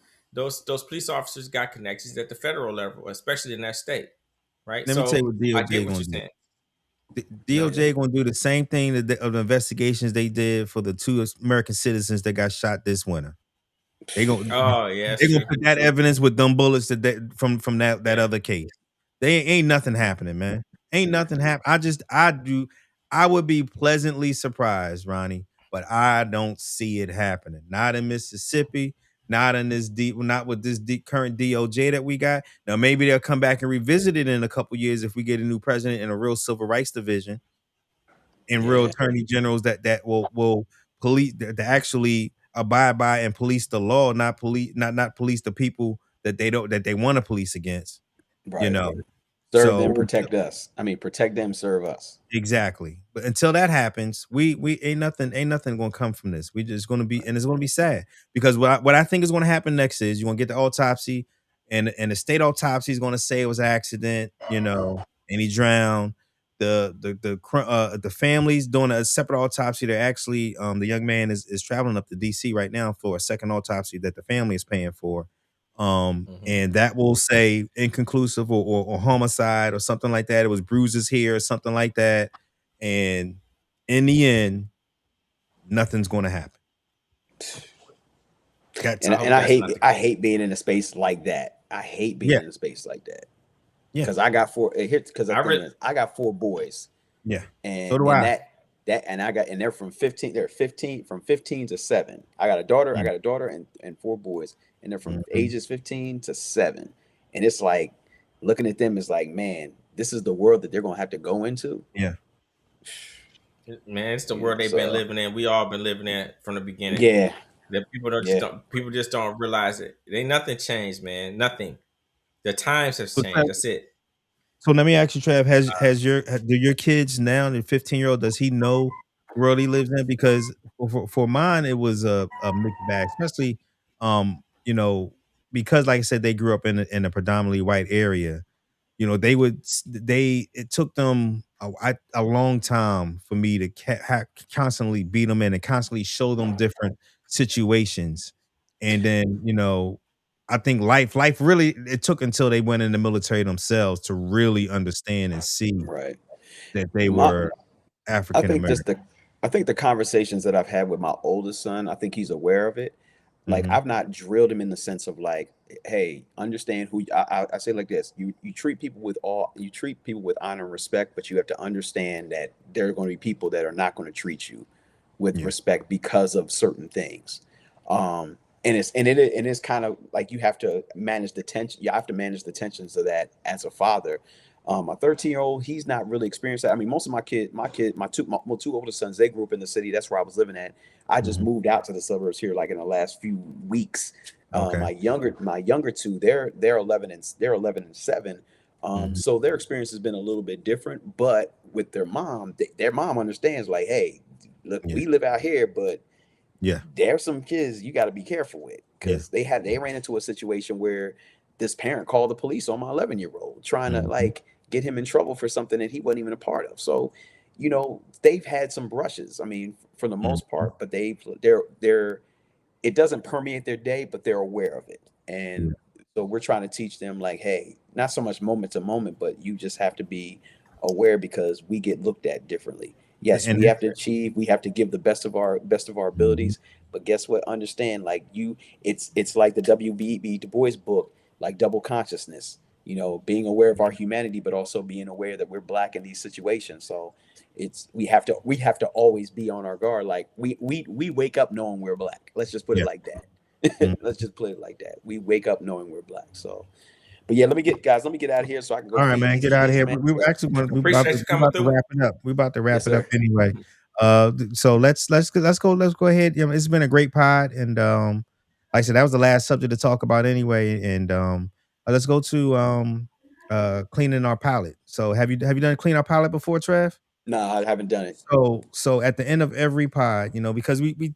police officers got connections at the federal level, especially in that state, right? Let me tell you what DOJ going to do. DOJ going to do the same thing of the investigations they did for the 2 American citizens that got shot this winter. They gonna put that evidence with them bullets from that other case. They ain't nothing happening, man. Ain't nothing happen. I would be pleasantly surprised, Ronnie, but I don't see it happening. Not in Mississippi. Not with this current DOJ that we got. Now maybe they'll come back and revisit it in a couple years if we get a new president and a real civil rights division and real attorney generals that will police to actually abide by and police the law, not police the people that they want to police against. Right. You know, serve them, protect us. I mean, protect them, serve us. Exactly. But until that happens, we ain't nothing gonna come from this. We just gonna be, and it's gonna be sad because what I think is gonna happen next is you're gonna get the autopsy, and the state autopsy is gonna say it was an accident, you know, and he drowned. The family's doing a separate autopsy. They're actually the young man is traveling up to DC right now for a second autopsy that the family is paying for. And that will say inconclusive or homicide or something like that. It was bruises here or something like that. And in the end, nothing's going to happen. And I hate being in a space like that. I hate being in a space like that. Yeah, because I got 4. I got 4 boys. Yeah, and so do I. And they're from 15. They're 15 from 15 to 7. I got a daughter. I got a daughter and 4 boys, and they're from ages 15 to 7. And it's like looking at them is like, man, this is the world that they're gonna have to go into. Yeah, man, it's the world they've been living in. We all been living in from the beginning. Yeah, that people just don't realize it. It ain't nothing changed, man. Nothing. The times have changed. That's it. So let me ask you, Trav, do your kids now, the 15-year-old, does he know the world he lives in? Because for mine, it was a mixed bag, especially, you know, because like I said, they grew up in a predominantly white area. You know, it took them a long time for me to constantly beat them in and constantly show them different situations. And then, you know, I think life really, it took until they went in the military themselves to really understand and see that they were African American. I think the conversations that I've had with my oldest son, I think he's aware of it. Like I've not drilled him in the sense of like, hey, understand who I say like this. You treat people with honor and respect, but you have to understand that there are going to be people that are not going to treat you with respect because of certain things. And it is kind of like you have to manage the tension. You have to manage the tensions of that as a father. My 13-year-old, he's not really experienced that. I mean, most of my two oldest sons, they grew up in the city. That's where I was living at. I just moved out to the suburbs here, like in the last few weeks. My younger 2, they're 11 and 7. So their experience has been a little bit different. But with their mom understands, like, hey, look, we live out here, but there's some kids you got to be careful with because they ran into a situation where this parent called the police on my 11-year-old trying to like get him in trouble for something that he wasn't even a part of. So, you know, they've had some brushes. I mean, for the most part, but they're it doesn't permeate their day, but they're aware of it. And so we're trying to teach them like, hey, not so much moment to moment, but you just have to be aware because we get looked at differently. Yes, we have to achieve. We have to give the best of our abilities. But guess what? Understand, like it's like the W.B. Du Bois book, like double consciousness. You know, being aware of our humanity, but also being aware that we're Black in these situations. So we have to always be on our guard. Like we wake up knowing we're Black. Let's just put it like that. Let's just put it like that. We wake up knowing we're black. So, but yeah, let me get out of here so I can go All right, feed man, these get out of kids, here. man. We were actually we Appreciate you we coming about to through. wrap it up. We about to wrap Yes, it up sir. anyway. So let's go ahead. You know, it's been a great pod, and like I said, that was the last subject to talk about anyway. And let's go to cleaning our palate. So have you done clean our palate before, Trev? No, I haven't done it. So at the end of every pod, you know, because we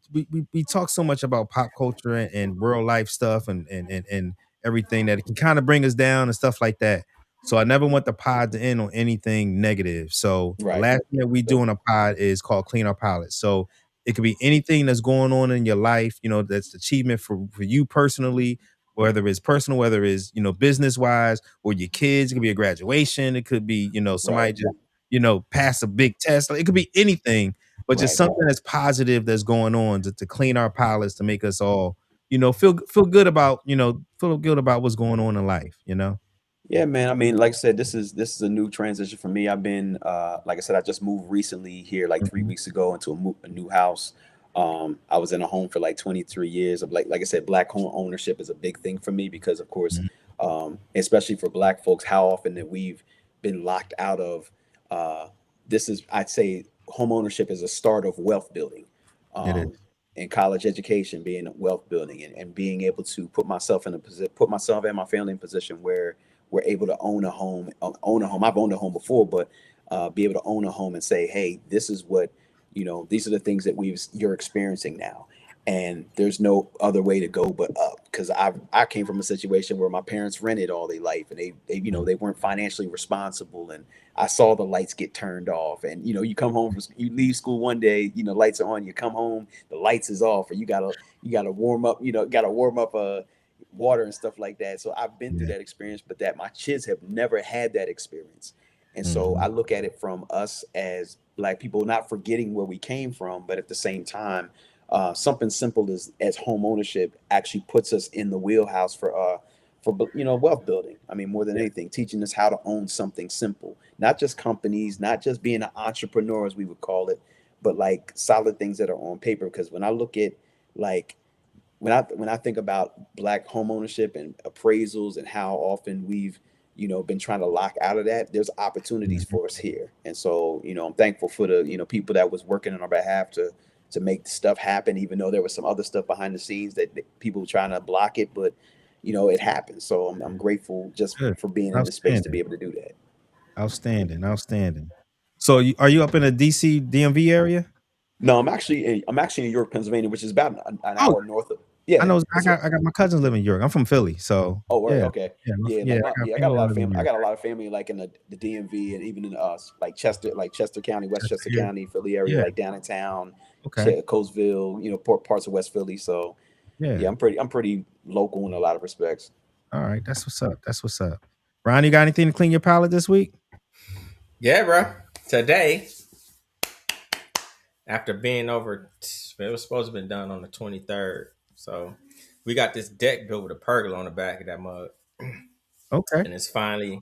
talk so much about pop culture and world life stuff and everything that it can kind of bring us down and stuff like that. So I never want the pod to end on anything negative. So the Right. last thing that we do on a pod is called clean our palate. So it could be anything that's going on in your life, you know, that's achievement for you personally, whether it's personal, whether it's, you know, business wise, or your kids. It could be a graduation. It could be, you know, somebody Right. just, you know, pass a big test. Like, it could be anything, but just Right. something that's positive that's going on to clean our palates, to make us all, you know, feel good about, you know, feel good about what's going on in life, you know? Yeah, man. I mean, like I said, this is a new transition for me. I've been, like I said, I just moved recently here, like 3 weeks ago, into a new house. I was in a home for like 23 years. Of like I said, black home ownership is a big thing for me because, of course, especially for black folks, how often that we've been locked out of. This is, I'd say, home ownership is a start of wealth building. It is. And college education being wealth building, and being able to put myself and my family in a position where we're able to own a home. I've owned a home before, but be able to own a home and say, hey, this is what, you know, these are the things that you're experiencing now. And there's no other way to go but up. Because I came from a situation where my parents rented all their life, and they you know, they weren't financially responsible, and I saw the lights get turned off. And you know, you come home, you leave school one day, you know, lights are on, you come home, the lights is off, and you gotta warm up, you know, water and stuff like that. So I've been through that experience, but that my kids have never had that experience. And so I look at it from us as black people, not forgetting where we came from, but at the same time, something simple as home ownership actually puts us in the wheelhouse for you know, wealth building. I mean, more than anything, teaching us how to own something simple, not just companies, not just being an entrepreneur, as we would call it, but like solid things that are on paper. Because when I look at, like, when I think about black home ownership and appraisals and how often we've, you know, been trying to lock out of that, there's opportunities for us here. And so, you know, I'm thankful for the, you know, people that was working on our behalf to make stuff happen, even though there was some other stuff behind the scenes that people were trying to block it, but you know, it happens. So I'm grateful just for being in this space to be able to do that. Outstanding. So are you up in the DC DMV area? No, I'm actually in York, Pennsylvania, which is about an hour north of. Yeah, I know. I got my cousins live in York. I'm from Philly, so. Oh, right, yeah. okay. Yeah, I got a lot of family. I got a lot of family like in the DMV, and even in like Chester County, Westchester County, Philly area, like down in town, Coatesville, you know, parts of West Philly. So yeah, I'm pretty local in a lot of respects. All right, that's what's up. Ron, you got anything to clean your palate this week? Yeah, bro. Today, after being over, it was supposed to have been done on the 23rd. So we got this deck built with a pergola on the back of that mug. Okay. And it's finally,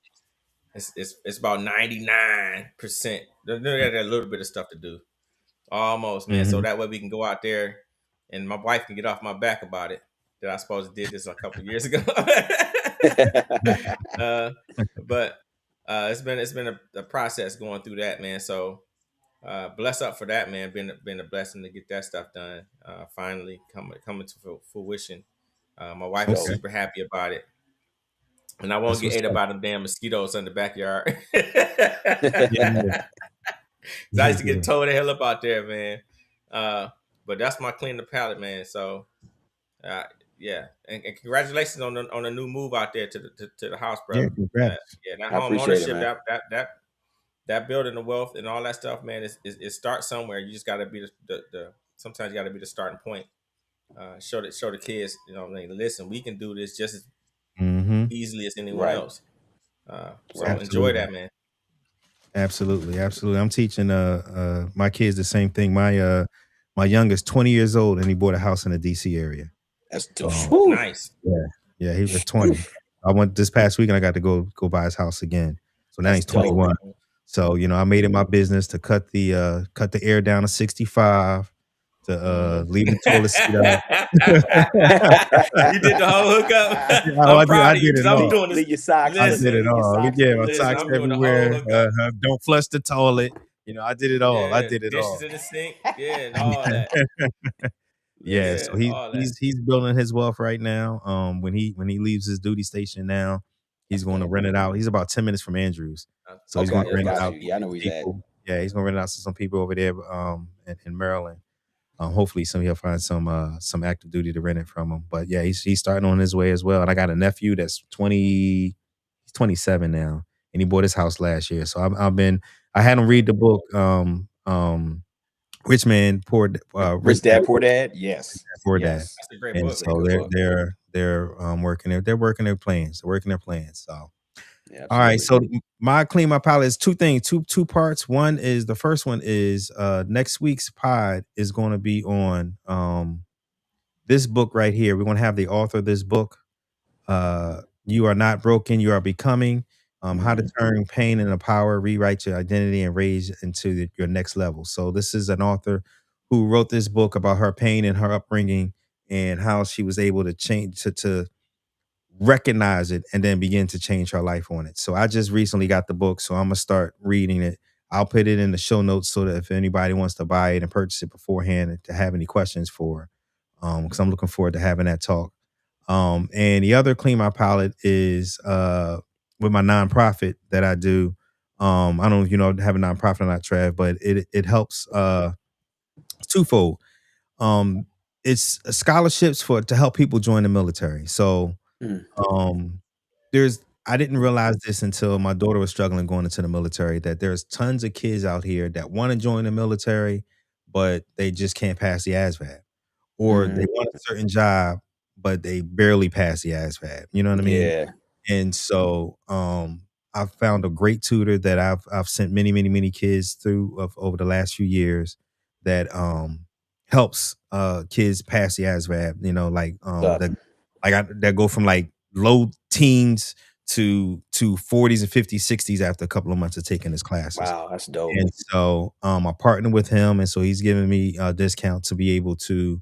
it's about 99%. They got a little bit of stuff to do. Almost, man. So that way we can go out there and my wife can get off my back about it. That I supposed to did this a couple of years ago. But it's been a process going through that, man. So bless up for that, man. Been a blessing to get that stuff done. Finally coming to fruition. My wife is super happy about it. And I won't get ate about them damn mosquitoes in the backyard. I used to get towed the hell up out there, man. But that's my clean the palate, man. So yeah, and congratulations on the new move out there to the house, bro. Yeah, congrats. That home ownership, that building the wealth and all that stuff, man. It starts somewhere. You just got to be the sometimes you got to be the starting point. Show the kids, you know, like, listen, we can do this just as easily as anyone else. So enjoy that, man. Absolutely. I'm teaching my kids the same thing. My youngest 20 years old, and he bought a house in the DC area. That's nice. Yeah, he was 20. I went this past week and I got to go by his house again. So now he's 21. So, you know, I made it my business to cut the air down to 65, to leave the toilet seat up. You did the whole hookup. I I'm proud of you did because it I'm all. doing this. Leave your socks. I Listen, did it all. Yeah, my listen, socks I'm doing the whole everywhere. hookup. Don't flush the toilet. You know, I did it all. I Yeah, did it dishes all. in the sink. Yeah, and all that. Yeah, Yeah, so all that. he's building his wealth right now. When he leaves his duty station now, he's going to rent it out. He's about 10 minutes from Andrews, so he's going to Okay, rent it got out you. to Yeah, I know some where he's at. people. Yeah, he's going to rent it out to some people over there, in Maryland. Hopefully, he'll find some active duty to rent it from him. But yeah, he's starting on his way as well. And I got a nephew that's 20, he's 27 now, and he bought his house last year. So I had him read the book, Rich Man Poor Rich Dad Poor Dad. Yes, Poor Dad. yes. That's a great And book. so they're working their plans. They're working their plans. So Yeah, all right. So absolutely. my clean my palate is two things, two parts. The first one is next week's pod is going to be on this book right here. We're going to have the author of this book. You Are Not Broken, You Are Becoming. How to turn pain into power, rewrite your identity, and raise into your next level. So this is an author who wrote this book about her pain and her upbringing and how she was able to change to recognize it and then begin to change her life on it. So I just recently got the book, so I'm gonna start reading it. I'll put it in the show notes so that if anybody wants to buy it and purchase it beforehand and to have any questions for, because I'm looking forward to having that talk. And the other clean my palate is with my nonprofit that I do. I don't know if you know have a nonprofit or not, Trav, but it helps twofold. It's scholarships to help people join the military. So um I didn't realize this until my daughter was struggling going into the military, that there's tons of kids out here that want to join the military, but they just can't pass the ASVAB. Or they want a certain job, but they barely pass the ASVAB. You know what I mean? Yeah. And so I found a great tutor that I've sent many kids through over the last few years that helps kids pass the ASVAB, you know, that go from like low teens to 40s and 50s, 60s after a couple of months of taking his classes. Wow, that's dope. And so I partnered with him, and so he's giving me a discount to be able to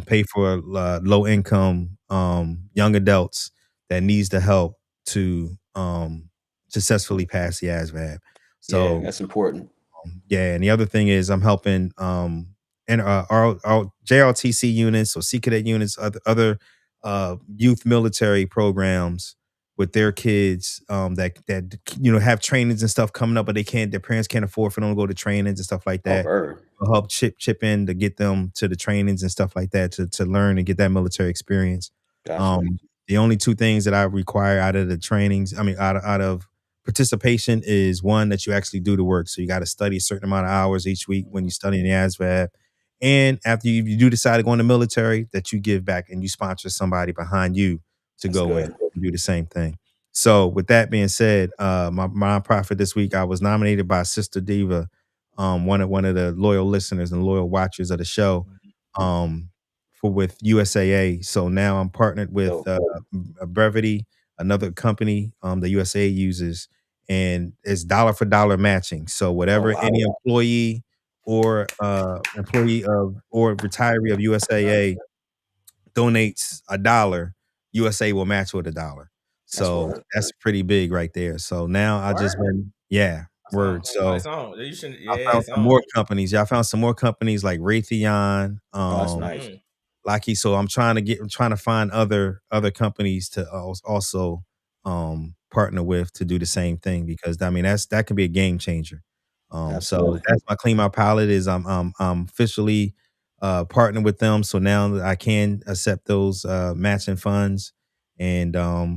pay for low income young adults that needs the help to successfully pass the ASVAB. So yeah, that's important. yeah, and the other thing is I'm helping and our JRTC units or Sea Cadet units, other youth military programs with their kids that you know have trainings and stuff coming up, but their parents can't afford for them to go to trainings and stuff like that. We'll help chip in to get them to the trainings and stuff like that to learn and get that military experience. Gotcha. The only two things that I require out of the trainings, out of participation, is one, that you actually do the work. So you got to study a certain amount of hours each week when you study in the ASVAB. And after you do decide to go in the military, that you give back and you sponsor somebody behind you to go in and do the same thing. So with that being said, my nonprofit this week, I was nominated by Sister Diva, one of the loyal listeners and loyal watchers of the show, with USAA. So now I'm partnered with Brevity, another company the USAA uses, and it's dollar for dollar matching. So whatever any employee or retiree of USAA donates $1, USA will match with $1. So that's pretty big right there. So now I just been word. So It's on. You should, I found some more companies. Yeah, I found some more companies like Raytheon. That's nice. Lucky. So I'm trying to find other companies to also partner with to do the same thing, because I mean that could be a game changer. So that's my clean my palate is I'm officially partnered with them. So now I can accept those matching funds and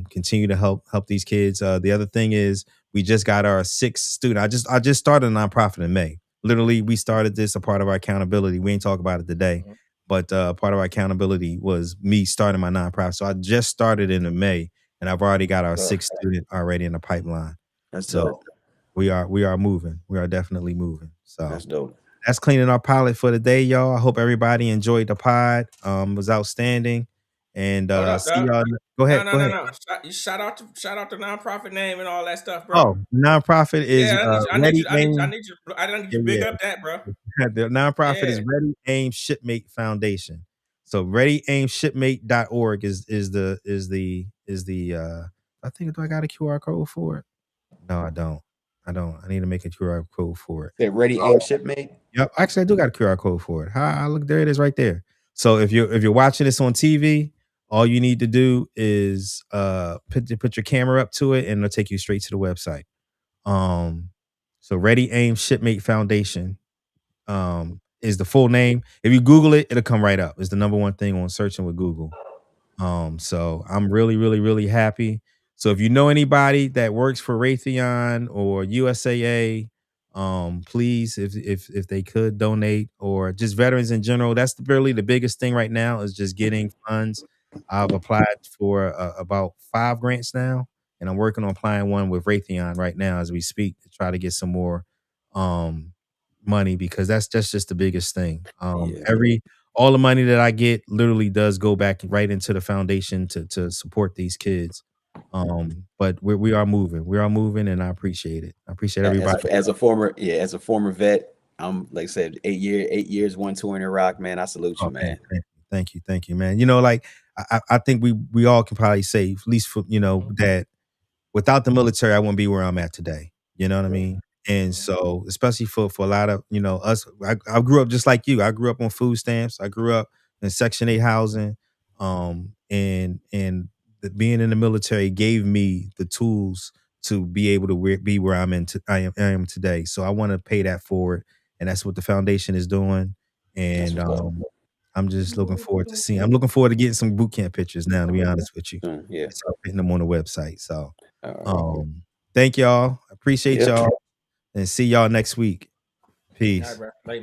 continue to help these kids. The other thing is we just got our 6th student. I just started a nonprofit in May. Literally, we started this a part of our accountability. We ain't talk about it today, but part of our accountability was me starting my nonprofit. So I just started in May, and I've already got our 6th student already in the pipeline. That's so dope. we are moving. We are definitely moving. So that's dope. That's cleaning our palate for the day, y'all. I hope everybody enjoyed the pod. It was outstanding. And Hold up, see dog. y'all. Go ahead. Go ahead. No. Shout out the nonprofit name and all that stuff, bro. Oh, nonprofit is Yeah, I need you. Ready I Aim. need you to big up that, bro. The nonprofit is Yeah. Ready Aim Shipmate Foundation. So readyaimshipmate.org is the I think, do I got a QR code for it? No, I don't. I need to make a QR code for it. Ready Aim Shipmate? Yep. Actually, I do got a QR code for it. Look, there it is right there. So if you're watching this on TV, all you need to do is put your camera up to it and it'll take you straight to the website. So Ready Aim Shipmate Foundation is the full name. If you Google it, it'll come right up. It's the number one thing on searching with Google. So I'm really, really, really happy. So if you know anybody that works for Raytheon or USAA, please, if they could donate, or just veterans in general, that's really the biggest thing right now is just getting funds. I've applied for about 5 grants now, and I'm working on applying one with Raytheon right now as we speak to try to get some more money, because that's just the biggest thing. All the money that I get literally does go back right into the foundation to support these kids. But we are moving, and I appreciate it. I appreciate everybody. As a former vet, I'm like I said, 8 years, 1 tour in Iraq, man. I salute you, man. Thank you, man. You know, like I think we all can probably say, at least for that without the military, I wouldn't be where I'm at today. You know what I mean? And so, especially for a lot of us, I grew up just like you. I grew up on food stamps. I grew up in Section 8 housing, and being in the military gave me the tools to be able to be where I am today. So I want to pay that forward, and that's what the foundation is doing. And I'm just looking forward to seeing. I'm looking forward to getting some boot camp pictures now, to be honest with you. Yeah, start putting them on the website. So, thank y'all. Appreciate y'all, and see y'all next week. Peace. All right, bro. Later.